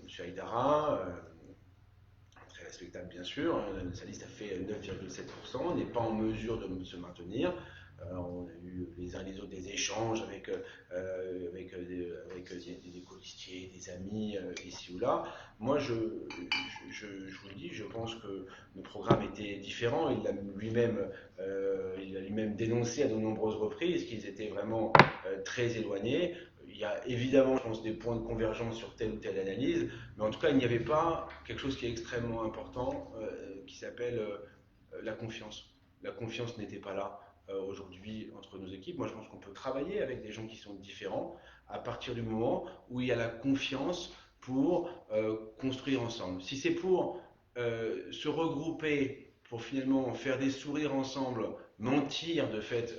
Monsieur Aïdara, très respectable bien sûr, sa liste a fait 9,7%, n'est pas en mesure de se maintenir. On a eu les uns et les autres des échanges avec des colistiers, des amis ici ou là. Moi, je vous le dis, je pense que le programme était différent. Il a lui-même dénoncé à de nombreuses reprises qu'ils étaient vraiment très éloignés. Il y a évidemment, je pense, des points de convergence sur telle ou telle analyse, mais en tout cas, il n'y avait pas quelque chose qui est extrêmement important, qui s'appelle la confiance. La confiance n'était pas là aujourd'hui entre nos équipes. Moi, je pense qu'on peut travailler avec des gens qui sont différents à partir du moment où il y a la confiance pour construire ensemble. Si c'est pour se regrouper, pour finalement faire des sourires ensemble, mentir de fait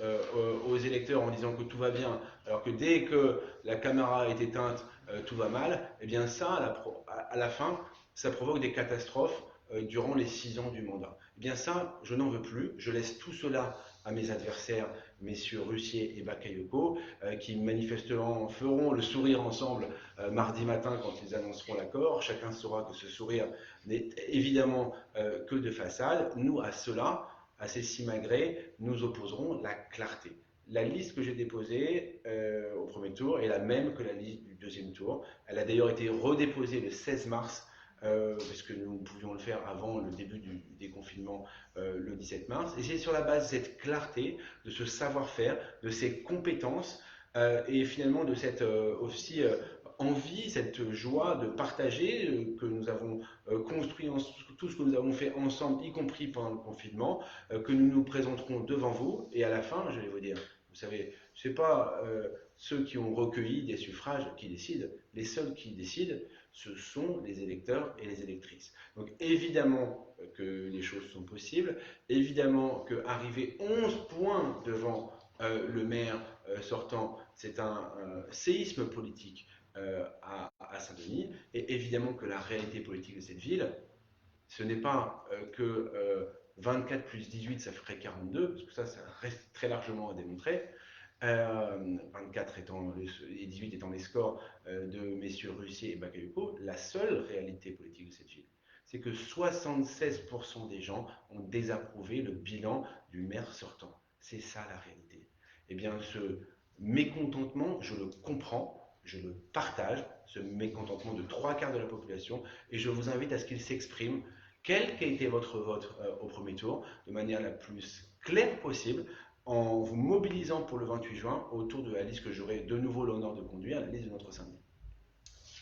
aux électeurs en disant que tout va bien, alors que dès que la caméra est éteinte, tout va mal, eh bien ça, à la fin, ça provoque des catastrophes durant les 6 ans du mandat. Eh bien ça, je n'en veux plus. Je laisse tout cela à mes adversaires, messieurs Russier et Bakayoko, qui manifestement feront le sourire ensemble mardi matin quand ils annonceront l'accord. Chacun saura que ce sourire n'est évidemment que de façade. Nous, à cela, à ces simagrées, nous opposerons la clarté. La liste que j'ai déposée au premier tour est la même que la liste du deuxième tour. Elle a d'ailleurs été redéposée le 16 mars, parce que nous pouvions le faire avant le début du déconfinement le 17 mars. Et c'est sur la base de cette clarté, de ce savoir-faire, de ces compétences et finalement de cette aussi envie, cette joie de partager que nous avons construit, tout ce que nous avons fait ensemble, y compris pendant le confinement, que nous nous présenterons devant vous. Et à la fin, je vais vous dire, vous savez, ce n'est pas ceux qui ont recueilli des suffrages qui décident. Les seuls qui décident, ce sont les électeurs et les électrices. Donc évidemment que les choses sont possibles, évidemment qu'arriver 11 points devant le maire sortant, c'est un séisme politique à Saint-Denis, et évidemment que la réalité politique de cette ville, ce n'est pas que 24 plus 18, ça ferait 42, parce que ça reste très largement à démontrer, 24 et 18 étant les scores de messieurs Russier et Bakayoko, la seule réalité politique de cette ville, c'est que 76% des gens ont désapprouvé le bilan du maire sortant. C'est ça la réalité. Eh bien, ce mécontentement, je le comprends, je le partage, ce mécontentement de 3/4 de la population, et je vous invite à ce qu'il s'exprime, quel qu'a été votre vote au premier tour, de manière la plus claire possible, en vous mobilisant pour le 28 juin autour de la liste que j'aurai de nouveau l'honneur de conduire, la liste de notre syndic.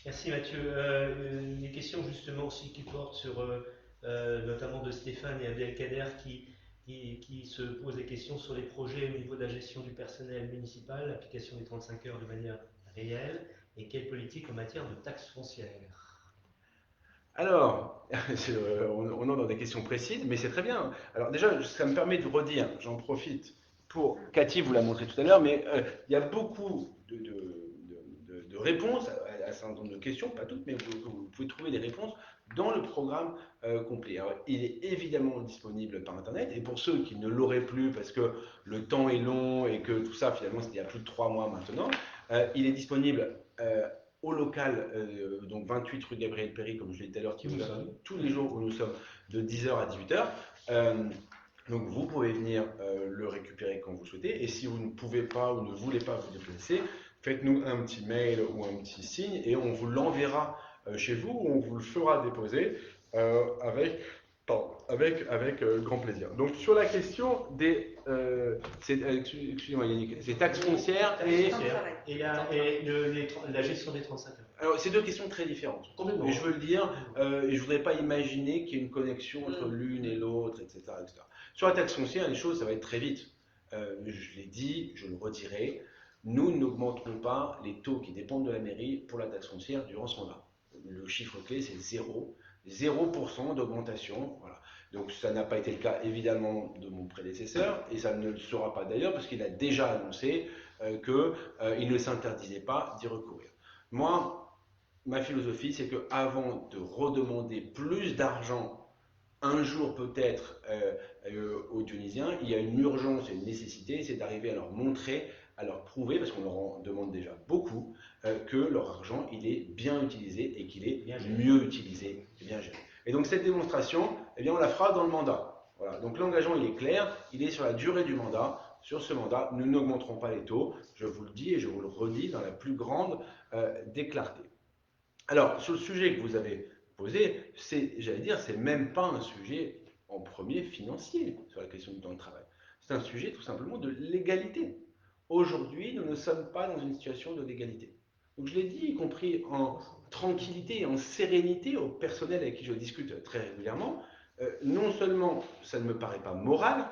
Merci Mathieu. Une question justement aussi qui porte sur notamment de Stéphane et Abdelkader qui se posent des questions sur les projets au niveau de la gestion du personnel municipal, l'application des 35 heures de manière réelle et quelle politique en matière de taxes foncières. Alors, on entre dans des questions précises, mais c'est très bien. Alors déjà, ça me permet de redire, j'en profite pour, Cathy vous l'a montré tout à l'heure, mais il y a beaucoup de réponses à un certain nombre de questions, pas toutes, mais vous pouvez trouver des réponses dans le programme complet. Alors, il est évidemment disponible par Internet, et pour ceux qui ne l'auraient plus parce que le temps est long et que tout ça, finalement, c'était il y a plus de 3 mois maintenant, il est disponible au local, donc 28 rue Gabriel Péry, comme je l'ai dit tout à l'heure, qui est ouvert tous les jours où nous sommes de 10h à 18h. Donc vous pouvez venir le récupérer quand vous souhaitez, et si vous ne pouvez pas ou ne voulez pas vous déplacer, faites-nous un petit mail ou un petit signe et on vous l'enverra chez vous ou on vous le fera déposer avec grand plaisir. Donc sur la question des excusez-moi Yannick, c'est taxes foncières et la gestion des 35 heures. Alors c'est deux questions très différentes. Complètement. Et je veux le dire, et je voudrais pas imaginer qu'il y ait une connexion entre l'une et l'autre, etc., etc. Sur la taxe foncière, les choses, ça va être très vite. Je l'ai dit, je le redirai. Nous n'augmenterons pas les taux qui dépendent de la mairie pour la taxe foncière durant ce mandat. Le chiffre clé, c'est 0% d'augmentation. Voilà. Donc ça n'a pas été le cas évidemment de mon prédécesseur, et ça ne le sera pas d'ailleurs, parce qu'il a déjà annoncé qu'il ne s'interdisait pas d'y recourir. Moi, ma philosophie, c'est qu'avant de redemander plus d'argent un jour peut-être aux Tunisiens, il y a une urgence et une nécessité, c'est d'arriver à leur montrer, à leur prouver, parce qu'on leur en demande déjà beaucoup, que leur argent, il est bien utilisé et qu'il est mieux utilisé et bien géré. Et donc cette démonstration, eh bien, on la fera dans le mandat. Voilà. Donc l'engagement, il est clair, il est sur la durée du mandat. Sur ce mandat, nous n'augmenterons pas les taux, je vous le dis et je vous le redis dans la plus grande des clartés. Alors, sur le sujet que vous avez posé, j'allais dire, c'est même pas un sujet en premier financier sur la question du temps de travail. C'est un sujet tout simplement de légalité. Aujourd'hui, nous ne sommes pas dans une situation de légalité. Donc je l'ai dit, y compris en tranquillité et en sérénité au personnel avec qui je discute très régulièrement, non seulement ça ne me paraît pas moral,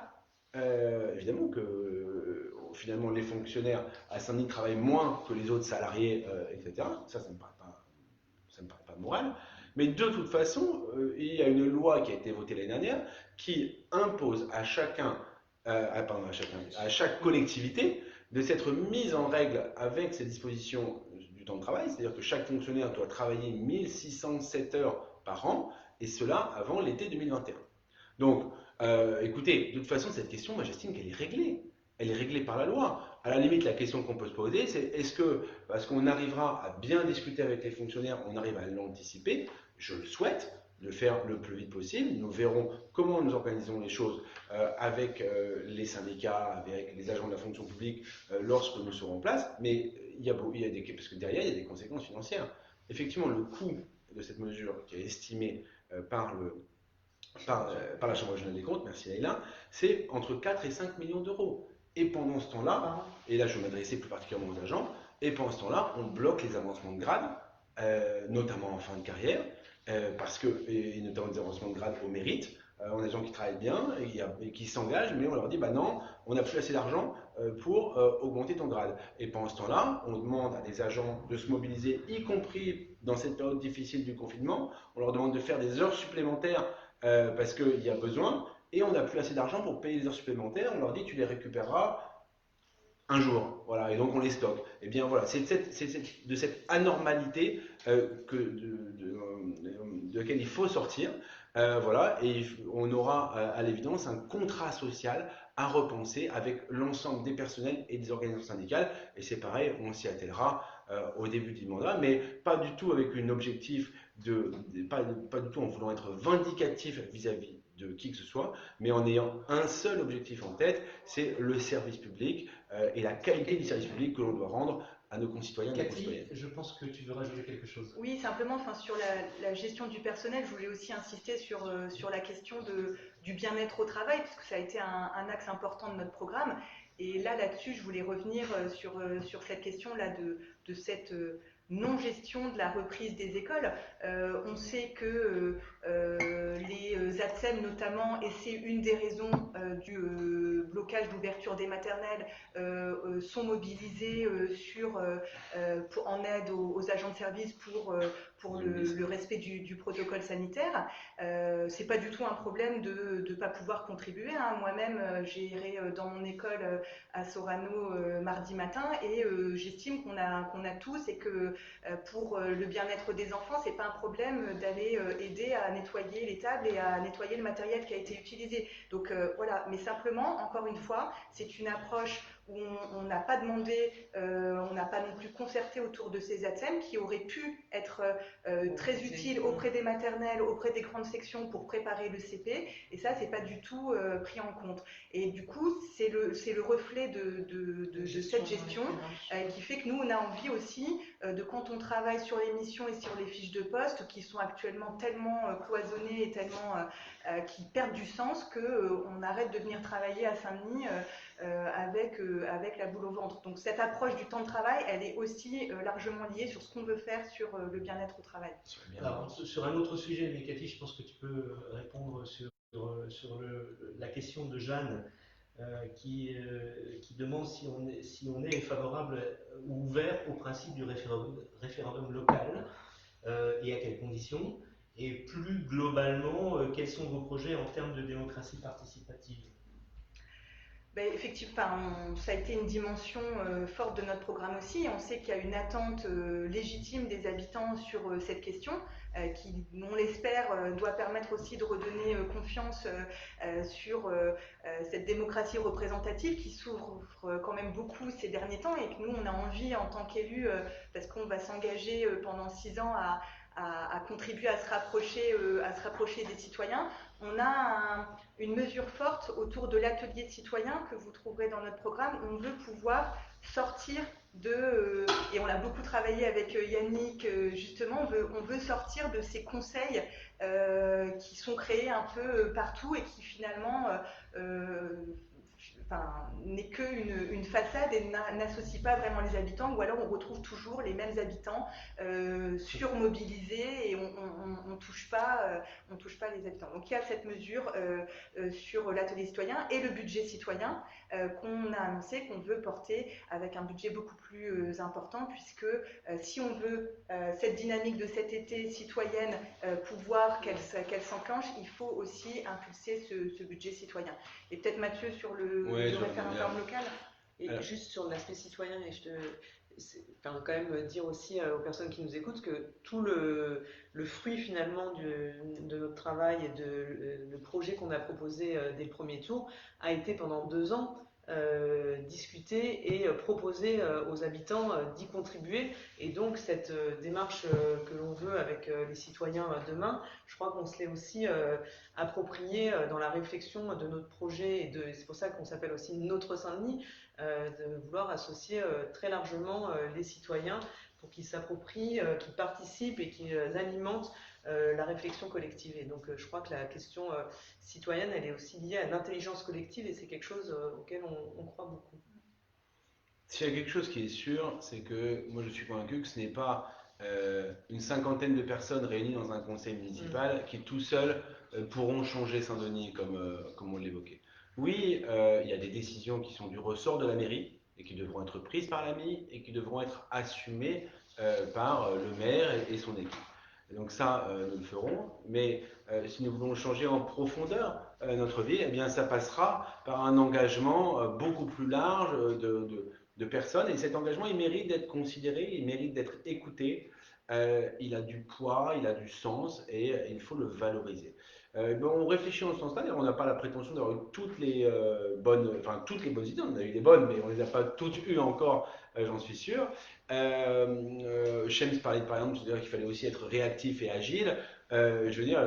évidemment que finalement les fonctionnaires à Saint-Denis travaillent moins que les autres salariés, etc. Ça me paraît pas moral. Mais de toute façon, il y a une loi qui a été votée l'année dernière qui impose à chaque collectivité de s'être mise en règle avec ces dispositions du temps de travail, c'est-à-dire que chaque fonctionnaire doit travailler 1607 heures par an, et cela avant l'été 2021. Donc, écoutez, de toute façon, cette question, moi j'estime qu'elle est réglée. Elle est réglée par la loi. À la limite, la question qu'on peut se poser, c'est est-ce que, parce qu'on arrivera à bien discuter avec les fonctionnaires, on arrive à l'anticiper? Je le souhaite, le faire le plus vite possible. Nous verrons comment nous organisons les choses avec les syndicats, avec les agents de la fonction publique lorsque nous serons en place. Mais parce que derrière, il y a des conséquences financières. Effectivement, le coût de cette mesure qui est estimé par la Chambre régionale des comptes, merci Leïla, c'est entre 4 et 5 millions d'euros. Et pendant ce temps-là, et là je vais m'adresser plus particulièrement aux agents, et pendant ce temps-là, on bloque les avancements de grade, notamment en fin de carrière, et notamment des avancements de grade au mérite. On a des gens qui travaillent bien et qui s'engagent, mais on leur dit bah non, on n'a plus assez d'argent pour augmenter ton grade. Et pendant ce temps-là, on demande à des agents de se mobiliser, y compris dans cette période difficile du confinement. On leur demande de faire des heures supplémentaires parce qu'il y a besoin, et on n'a plus assez d'argent pour payer les heures supplémentaires. On leur dit tu les récupéreras un jour, voilà, et donc on les stocke. Et bien voilà, c'est de cette anormalité de laquelle il faut sortir, voilà, et on aura à l'évidence un contrat social à repenser avec l'ensemble des personnels et des organisations syndicales. Et c'est pareil, on s'y attellera au début du mandat, mais pas du tout avec un objectif pas du tout en voulant être vindicatif vis-à-vis de qui que ce soit, mais en ayant un seul objectif en tête, c'est le service public et la qualité du service public que l'on doit rendre à nos concitoyens et nos Cathy, concitoyennes. je pense que tu veux rajouter quelque chose. Oui, simplement, sur la gestion du personnel, je voulais aussi insister sur la question du bien-être au travail, puisque ça a été un axe important de notre programme. Et là-dessus, je voulais revenir sur cette question-là de cette non-gestion de la reprise des écoles. On sait que les ATSEM notamment, et c'est une des raisons du blocage d'ouverture des maternelles, sont mobilisés en aide aux agents de service pour le respect du protocole sanitaire. C'est pas du tout un problème de ne pas pouvoir contribuer, hein. Moi-même, j'ai erré dans mon école à Sorano mardi matin et j'estime qu'on a tous et que pour le bien-être des enfants, c'est pas un problème d'aller aider à nettoyer les tables et à nettoyer le matériel qui a été utilisé. Donc voilà, mais simplement, encore une fois, c'est une approche où on n'a pas demandé, on n'a pas non plus concerté autour de ces ATSEM qui auraient pu être très utiles auprès des maternelles, auprès des grandes sections pour préparer le CP, et ça, c'est pas du tout pris en compte. Et du coup, c'est le reflet de cette gestion qui fait que nous, on a envie aussi de quand on travaille sur les missions et sur les fiches de poste qui sont actuellement tellement cloisonnées et tellement qui perdent du sens qu'on arrête de venir travailler à Saint-Denis avec la boule au ventre. Donc cette approche du temps de travail, elle est aussi largement liée sur ce qu'on veut faire sur le bien-être au travail. Alors, sur un autre sujet, mais Cathy, je pense que tu peux répondre sur la question de Jeanne qui demande si on est favorable ou ouvert au principe du référendum local et à quelles conditions. Et plus globalement, quels sont vos projets en termes de démocratie participative? Effectivement, ça a été une dimension forte de notre programme aussi. On sait qu'il y a une attente légitime des habitants sur cette question, qui, on l'espère, doit permettre aussi de redonner confiance sur cette démocratie représentative qui s'ouvre quand même beaucoup ces derniers temps et que nous, on a envie en tant qu'élus, parce qu'on va s'engager pendant 6 ans à contribuer à se rapprocher des citoyens. On a une mesure forte autour de l'atelier de citoyens que vous trouverez dans notre programme. On veut pouvoir sortir et on l'a beaucoup travaillé avec Yannick justement, on veut sortir de ces conseils qui sont créés un peu partout et qui finalement n'est qu'une façade et n'associe pas vraiment les habitants, ou alors on retrouve toujours les mêmes habitants surmobilisés et on touche pas les habitants. Donc il y a cette mesure sur l'atelier citoyen et le budget citoyen qu'on a annoncé, qu'on veut porter avec un budget beaucoup plus important, puisque si on veut cette dynamique de cet été citoyenne pouvoir qu'elle s'enclenche, il faut aussi impulser ce budget citoyen. Et peut-être Mathieu sur le référendum local. Et juste sur l'aspect citoyen, quand même dire aussi aux personnes qui nous écoutent que tout le fruit finalement de notre travail et le projet qu'on a proposé dès le premier tour a été pendant 2 ans discuté et proposé aux habitants d'y contribuer. Et donc cette démarche que l'on veut avec les citoyens demain, je crois qu'on se l'est aussi approprié dans la réflexion de notre projet, et c'est pour ça qu'on s'appelle aussi Notre Saint-Denis, de vouloir associer très largement les citoyens pour qu'ils s'approprient, qu'ils participent et qu'ils alimentent la réflexion collective. Et donc je crois que la question citoyenne, elle est aussi liée à l'intelligence collective, et c'est quelque chose auquel on croit beaucoup. S'il y a quelque chose qui est sûr, c'est que moi je suis convaincu que ce n'est pas une cinquantaine de personnes réunies dans un conseil municipal qui tout seuls pourront changer Saint-Denis comme on l'évoquait. Oui, il y a des décisions qui sont du ressort de la mairie et qui devront être prises par la mairie et qui devront être assumées par le maire et son équipe. Et donc ça, nous le ferons, mais si nous voulons changer en profondeur notre ville, eh bien ça passera par un engagement beaucoup plus large de personnes, et cet engagement, il mérite d'être considéré, il mérite d'être écouté, il a du poids, il a du sens, et il faut le valoriser. On réfléchit en ce sens-là, on n'a pas la prétention d'avoir eu toutes les toutes les bonnes idées, on en a eu des bonnes, mais on ne les a pas toutes eues encore, j'en suis sûr. Shems parlait par exemple, qu'il fallait aussi être réactif et agile. Je veux dire,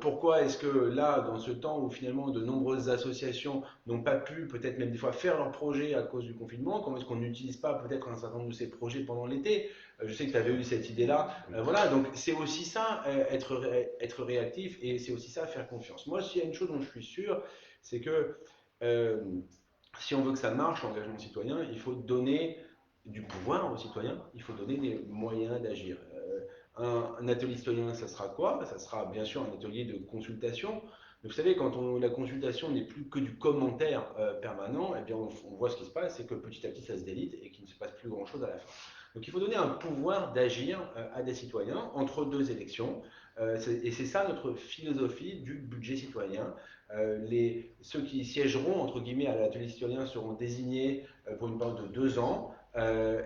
pourquoi est-ce que là, dans ce temps où finalement de nombreuses associations n'ont pas pu peut-être même des fois faire leurs projets à cause du confinement, comment est-ce qu'on n'utilise pas peut-être un certain nombre de ces projets pendant l'été? Je sais que tu avais eu cette idée-là. Voilà, donc c'est aussi ça, être réactif, et c'est aussi ça, faire confiance. Moi, s'il y a une chose dont je suis sûr, c'est que euh, si on veut que ça marche, l'engagement citoyen, il faut donner du pouvoir aux citoyens, il faut donner des moyens d'agir. Un atelier citoyen, ça sera quoi? Ça sera bien sûr un atelier de consultation. Mais vous savez, quand la consultation n'est plus que du commentaire permanent, eh bien on voit ce qui se passe, c'est que petit à petit ça se délite et qu'il ne se passe plus grand-chose à la fin. Donc il faut donner un pouvoir d'agir à des citoyens entre deux élections. Et c'est ça notre philosophie du budget citoyen. Ceux qui siégeront entre guillemets à l'atelier citoyen seront désignés pour une période de 2 ans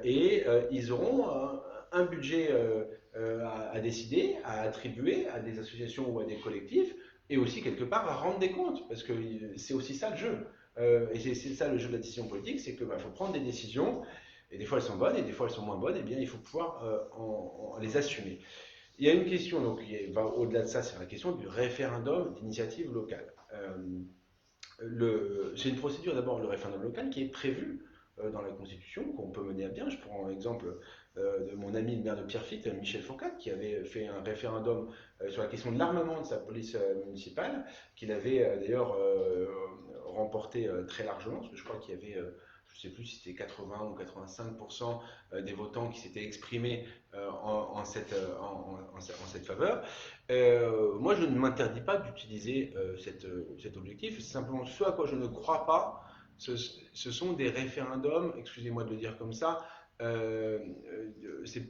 et ils auront un budget à décider, à attribuer à des associations ou à des collectifs, et aussi quelque part à rendre des comptes, parce que c'est aussi ça le jeu. Et c'est ça le jeu de la décision politique, c'est qu'il faut prendre des décisions, et des fois elles sont bonnes, et des fois elles sont moins bonnes, et bien il faut pouvoir les assumer. Il y a une question donc, qui va au-delà de ça, c'est la question du référendum d'initiative locale. C'est une procédure d'abord, le référendum local, qui est prévu dans la Constitution, qu'on peut mener à bien. Je prends l'exemple de mon ami le maire de Pierrefitte, Michel Fourcade, qui avait fait un référendum sur la question de l'armement de sa police municipale, qu'il avait d'ailleurs remporté très largement, parce que je crois qu'il y avait, je ne sais plus si c'était 80 ou 85% des votants qui s'étaient exprimés en cette faveur. Moi, je ne m'interdis pas d'utiliser cet objectif. C'est simplement ce à quoi je ne crois pas. Ce sont des référendums, excusez-moi de le dire comme ça, c'est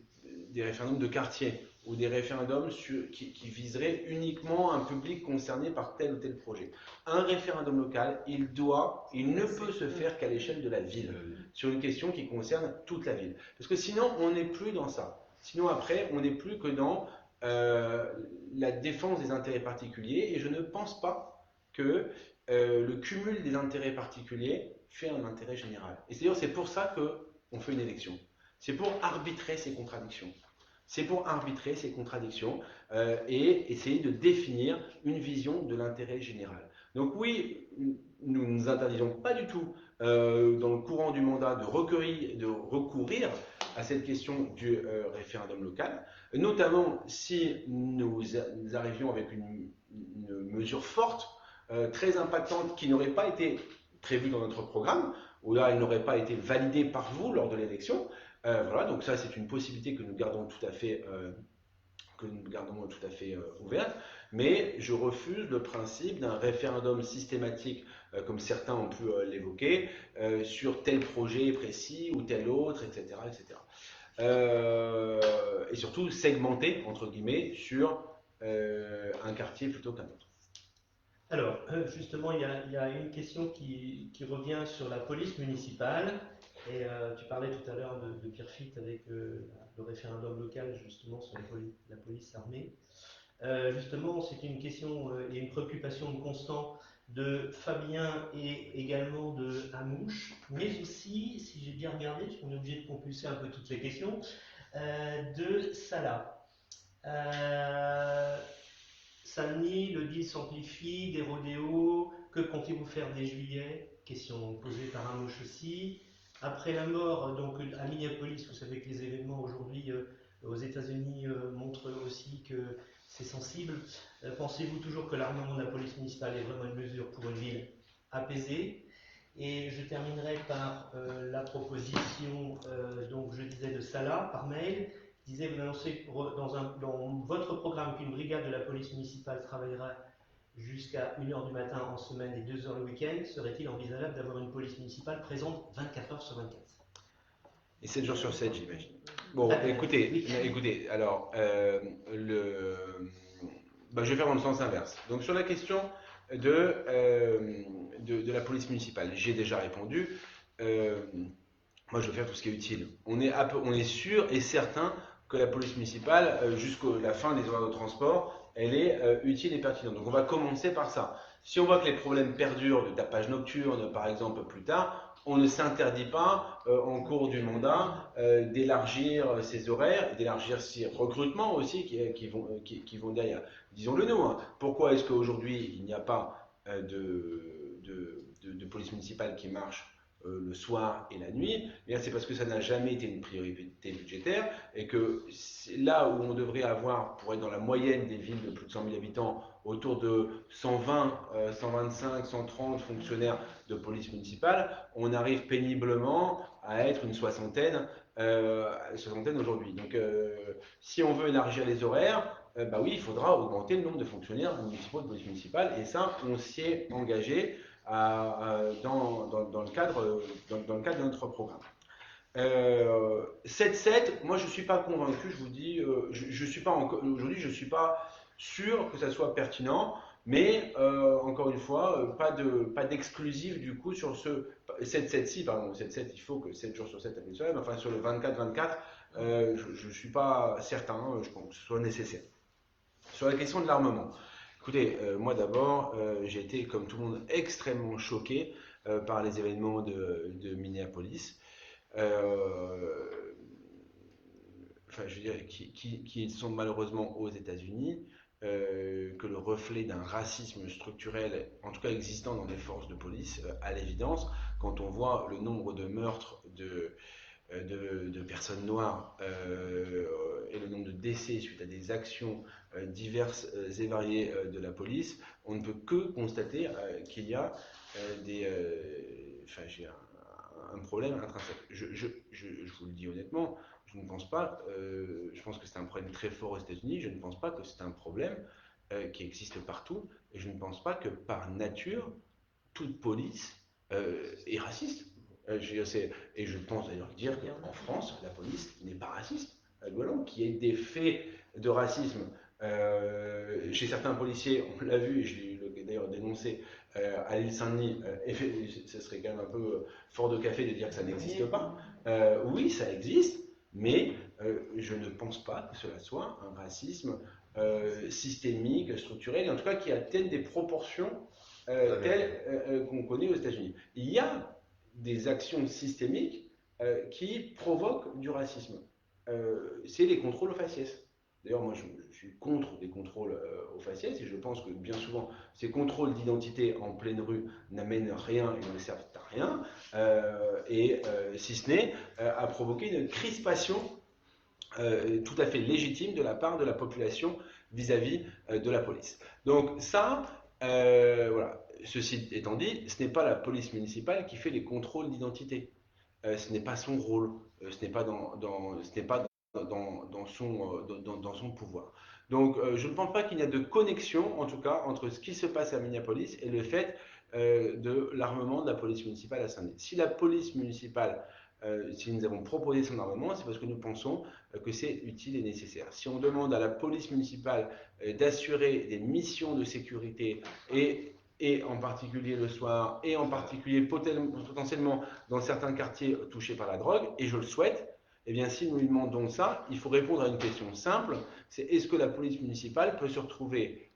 des référendums de quartier ou des référendums qui viseraient uniquement un public concerné par tel ou tel projet. Un référendum local, il ne peut se faire qu'à l'échelle de la ville, sur une question qui concerne toute la ville. Parce que sinon, on n'est plus dans ça. Sinon, après, on n'est plus que dans la défense des intérêts particuliers, et je ne pense pas que le cumul des intérêts particuliers fait un intérêt général. Et c'est-à-dire, c'est pour ça qu'on fait une élection. C'est pour arbitrer ces contradictions. C'est pour arbitrer ces contradictions et essayer de définir une vision de l'intérêt général. Donc oui, nous ne nous interdisons pas du tout dans le courant du mandat de recourir à cette question du référendum local, notamment si nous arrivions avec une mesure forte, très impactante, qui n'aurait pas été prévue dans notre programme, ou là elle n'aurait pas été validée par vous lors de l'élection. Voilà, donc ça c'est une possibilité que nous gardons tout à fait ouverte, mais je refuse le principe d'un référendum systématique, comme certains ont pu l'évoquer, sur tel projet précis ou tel autre, etc. etc. Et surtout segmenté, entre guillemets, sur un quartier plutôt qu'un autre. Alors, justement, il y a une question qui revient sur la police municipale. Et tu parlais tout à l'heure de Pierrefitte avec le référendum local, justement, sur la police armée. Justement, c'est une question et une préoccupation de Constant, de Fabien et également de Amouche, mais aussi, si j'ai bien regardé, parce qu'on est obligé de compulser un peu toutes les questions, de Salah. Samedi, le deal s'amplifie, des rodéos, que comptez-vous faire dès juillet? Question posée par Amouche aussi. Après la mort, donc à Minneapolis, vous savez que les événements aujourd'hui aux États-Unis montrent aussi que c'est sensible. Pensez-vous toujours que l'armement de la police municipale est vraiment une mesure pour une ville apaisée? Et je terminerai par la proposition, donc je disais, de Salah par mail. Il disait, vous annoncez dans votre programme qu'une brigade de la police municipale travaillera jusqu'à 1h du matin en semaine et 2h le week-end. Serait-il envisageable d'avoir une police municipale présente 24 heures sur 24? Et 7 jours sur 7, j'imagine. Bon, écoutez, alors, je vais faire dans le sens inverse. Donc, sur la question de la police municipale, j'ai déjà répondu. Moi, je veux faire tout ce qui est utile. On est sûr et certain que la police municipale, jusqu'à la fin des horaires de transport, elle est utile et pertinente. Donc on va commencer par ça. Si on voit que les problèmes perdurent de tapage nocturne, par exemple, plus tard, on ne s'interdit pas, en cours du mandat, d'élargir ses horaires, d'élargir ses recrutements aussi qui vont derrière. Disons-le nous, hein. Pourquoi est-ce qu'aujourd'hui, il n'y a pas de police municipale qui marche le soir et la nuit? C'est parce que ça n'a jamais été une priorité budgétaire et que là où on devrait avoir, pour être dans la moyenne des villes de plus de 100 000 habitants, autour de 120, 125, 130 fonctionnaires de police municipale, on arrive péniblement à être une soixantaine aujourd'hui. Donc si on veut élargir les horaires, bah oui, il faudra augmenter le nombre de fonctionnaires municipaux de police municipale et ça, on s'y est engagé dans le cadre de notre programme. 7-7, moi je ne suis pas convaincu, je vous dis, je suis pas aujourd'hui, je ne suis pas sûr que ça soit pertinent, mais encore une fois, pas d'exclusif du coup sur ce 7-7, si, pardon, 7-7, il faut que 7 jours sur 7 avec cela, mais enfin sur le 24-24, je ne suis pas certain, je pense que ce soit nécessaire. Sur la question de l'armement, écoutez, moi d'abord, j'ai été, comme tout le monde, extrêmement choqué par les événements de Minneapolis. Enfin, je veux dire, qui sont malheureusement aux États-Unis, que le reflet d'un racisme structurel, en tout cas existant dans les forces de police, à l'évidence, quand on voit le nombre de meurtres de personnes noires et le nombre de décès suite à des actions diverses et variées de la police, on ne peut que constater qu'il y a un problème intrinsèque. Je vous le dis honnêtement, je ne pense pas, je pense que c'est un problème très fort aux États-Unis, je ne pense pas que c'est un problème qui existe partout, et je ne pense pas que par nature, toute police est raciste. Et je pense d'ailleurs dire qu'en France, la police n'est pas raciste. Qu'il y ait des faits de racisme chez certains policiers, on l'a vu, et je l'ai d'ailleurs dénoncé à l'île Saint-Denis, ce serait quand même un peu fort de café de dire que ça n'existe pas. Oui, ça existe, mais je ne pense pas que cela soit un racisme systémique, structurel, et en tout cas qui atteigne des proportions telles qu'on connaît aux États-Unis. Il y a des actions systémiques qui provoquent du racisme. C'est les contrôles aux faciès. D'ailleurs, moi, je suis contre les contrôles aux faciès et je pense que bien souvent, ces contrôles d'identité en pleine rue n'amènent rien et ne servent à rien, si ce n'est à provoquer une crispation tout à fait légitime de la part de la population vis-à-vis de la police. Donc ça, voilà. Ceci étant dit, ce n'est pas la police municipale qui fait les contrôles d'identité. Ce n'est pas son rôle. Ce n'est pas dans son pouvoir. Donc je ne pense pas qu'il y a de connexion, en tout cas, entre ce qui se passe à Minneapolis et le fait de l'armement de la police municipale à Saint-Denis. Si la police municipale, si nous avons proposé son armement, c'est parce que nous pensons que c'est utile et nécessaire. Si on demande à la police municipale d'assurer des missions de sécurité et en particulier le soir, et en particulier potentiellement dans certains quartiers touchés par la drogue, et je le souhaite, eh bien si nous lui demandons ça, il faut répondre à une question simple, c'est est-ce que la police municipale peut se retrouver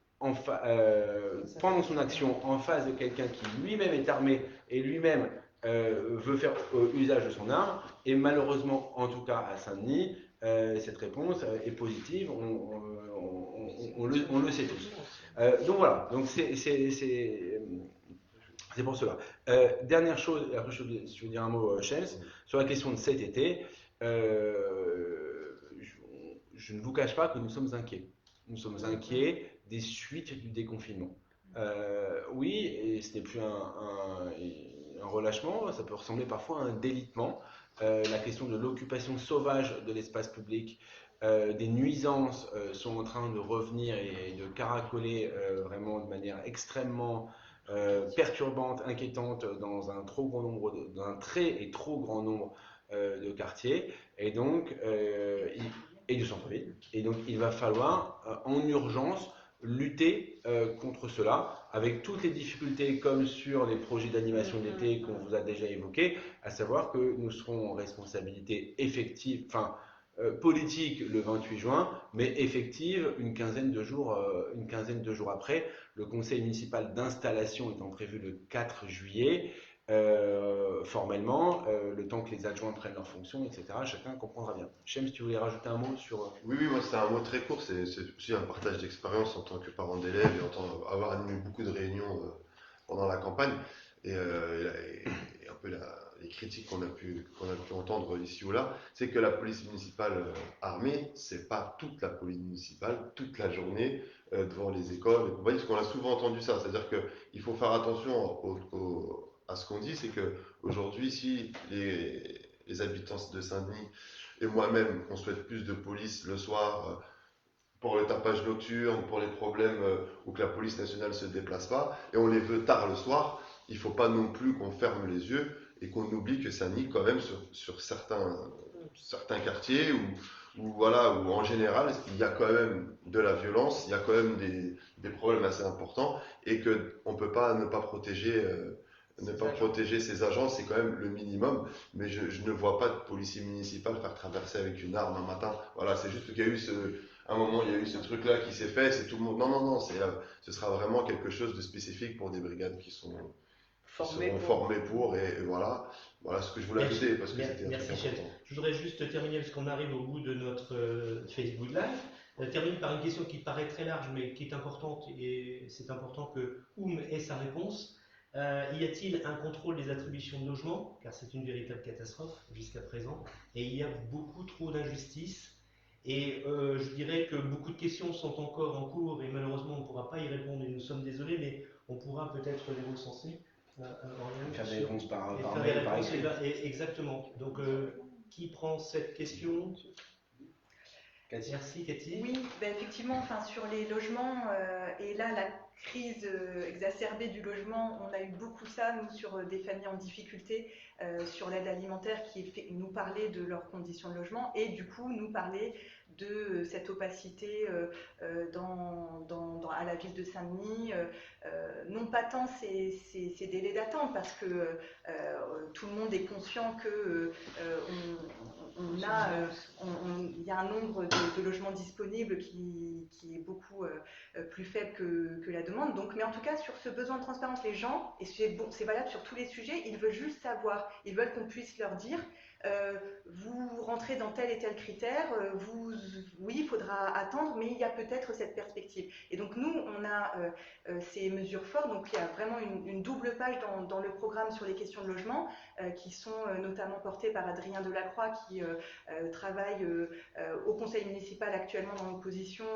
pendant son action en face de quelqu'un qui lui-même est armé et lui-même veut faire usage de son arme, et malheureusement, en tout cas à Saint-Denis, cette réponse est positive, on le sait tous. Donc voilà, donc c'est pour cela. Dernière chose, après je veux dire un mot, James, sur la question de cet été, je ne vous cache pas que nous sommes inquiets. Nous sommes inquiets des suites du déconfinement. Oui, et ce n'est plus un relâchement, ça peut ressembler parfois à un délitement. La question de l'occupation sauvage de l'espace public, des nuisances sont en train de revenir et de caracoler vraiment de manière extrêmement perturbante, inquiétante dans un trop grand nombre de quartiers et donc et du centre-ville. Et donc il va falloir en urgence lutter contre cela, avec toutes les difficultés comme sur les projets d'animation d'été qu'on vous a déjà évoqués, à savoir que nous serons en responsabilité effective, enfin politique le 28 juin, mais effective une quinzaine de jours après. Le conseil municipal d'installation étant prévu le 4 juillet, formellement, le temps que les adjoints prennent leurs fonctions, etc. Chacun comprendra bien. Chem, si tu voulais rajouter un mot sur... Oui, oui, moi c'est un mot très court, c'est aussi un partage d'expérience en tant que parent d'élève et avoir animé beaucoup de réunions pendant la campagne et un peu les critiques qu'on a pu entendre ici ou là, c'est que la police municipale armée, c'est pas toute la police municipale, toute la journée devant les écoles et compagnie, parce qu'on a souvent entendu ça, c'est-à-dire qu'il faut faire attention à ce qu'on dit, c'est que aujourd'hui, si les habitants de Saint-Denis et moi-même, on souhaite plus de police le soir pour le tapage nocturne, pour les problèmes où que la police nationale ne se déplace pas, et on les veut tard le soir, il ne faut pas non plus qu'on ferme les yeux et qu'on oublie que ça nie quand même sur certains quartiers où en général, il y a quand même de la violence, il y a quand même des problèmes assez importants et qu'on ne peut pas ne pas protéger. Protéger ces agents, c'est quand même le minimum, mais je ne vois pas de policier municipal faire traverser avec une arme un matin. Voilà, c'est juste qu'il y a eu à un moment, il y a eu ce truc-là qui s'est fait, c'est tout le monde. Non, non, non, ce sera vraiment quelque chose de spécifique pour des brigades qui seront formées pour, et voilà. Voilà ce que je voulais ajouter parce que c'était un truc Merci, important. je voudrais juste terminer parce qu'on arrive au bout de notre Facebook Live. Termine par une question qui paraît très large mais qui est importante et c'est important que Oum ait sa réponse. Y a-t-il un contrôle des attributions de logement, car c'est une véritable catastrophe jusqu'à présent, et il y a beaucoup trop d'injustice. Et je dirais que beaucoup de questions sont encore en cours et malheureusement on ne pourra pas y répondre et nous sommes désolés, mais on pourra peut-être les recenser. Faire des réponses par faire mail, des par réponses, écrit. exactement. Donc, qui prend cette question? Merci, Cathy. Oui, effectivement, enfin, sur les logements, et là, la crise exacerbée du logement, on a eu beaucoup ça, nous, sur des familles en difficulté, sur l'aide alimentaire qui nous parlait de leurs conditions de logement et du coup nous parlait de cette opacité à la ville de Saint-Denis, non pas tant ces délais d'attente, parce que tout le monde est conscient que il y a un nombre de logements disponibles qui est beaucoup plus faible que la demande. Donc, mais en tout cas, sur ce besoin de transparence, les gens, et c'est valable sur tous les sujets, ils veulent juste savoir, ils veulent qu'on puisse leur dire vous rentrez dans tel et tel critère, oui, il faudra attendre, mais il y a peut-être cette perspective. Et donc nous, on a ces mesures fortes, donc il y a vraiment une double page dans le programme sur les questions de logement, qui sont notamment portées par Adrien Delacroix, qui travaille au conseil municipal actuellement dans l'opposition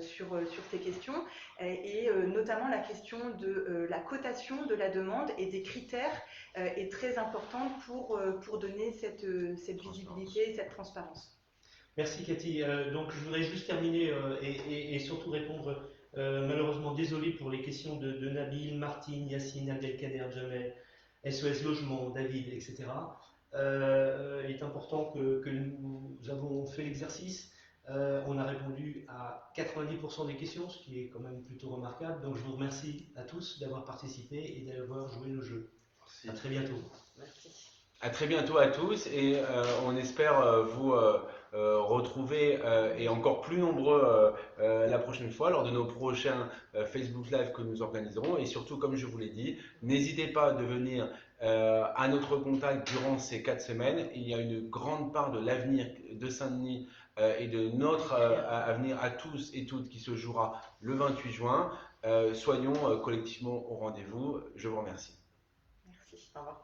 sur ces questions, et notamment la question de la cotation de la demande et des critères est très importante pour donner cette visibilité et cette transparence. Merci Cathy. Donc je voudrais juste terminer et surtout répondre, malheureusement désolé pour les questions de Nabil, Martine, Yacine, Abdelkader, Jamel, SOS Logement, David, etc. Il est important que nous avons fait l'exercice. On a répondu à 90% des questions, ce qui est quand même plutôt remarquable. Donc je vous remercie à tous d'avoir participé et d'avoir joué le jeu. Merci. À très bientôt. Merci. À très bientôt à tous et on espère vous retrouver et encore plus nombreux la prochaine fois lors de nos prochains Facebook Live que nous organiserons. Et surtout, comme je vous l'ai dit, n'hésitez pas à venir à notre contact durant ces 4 semaines. Il y a une grande part de l'avenir de Saint-Denis et de notre avenir à tous et toutes qui se jouera le 28 juin. Soyons collectivement au rendez-vous. Je vous remercie. Merci. Au revoir.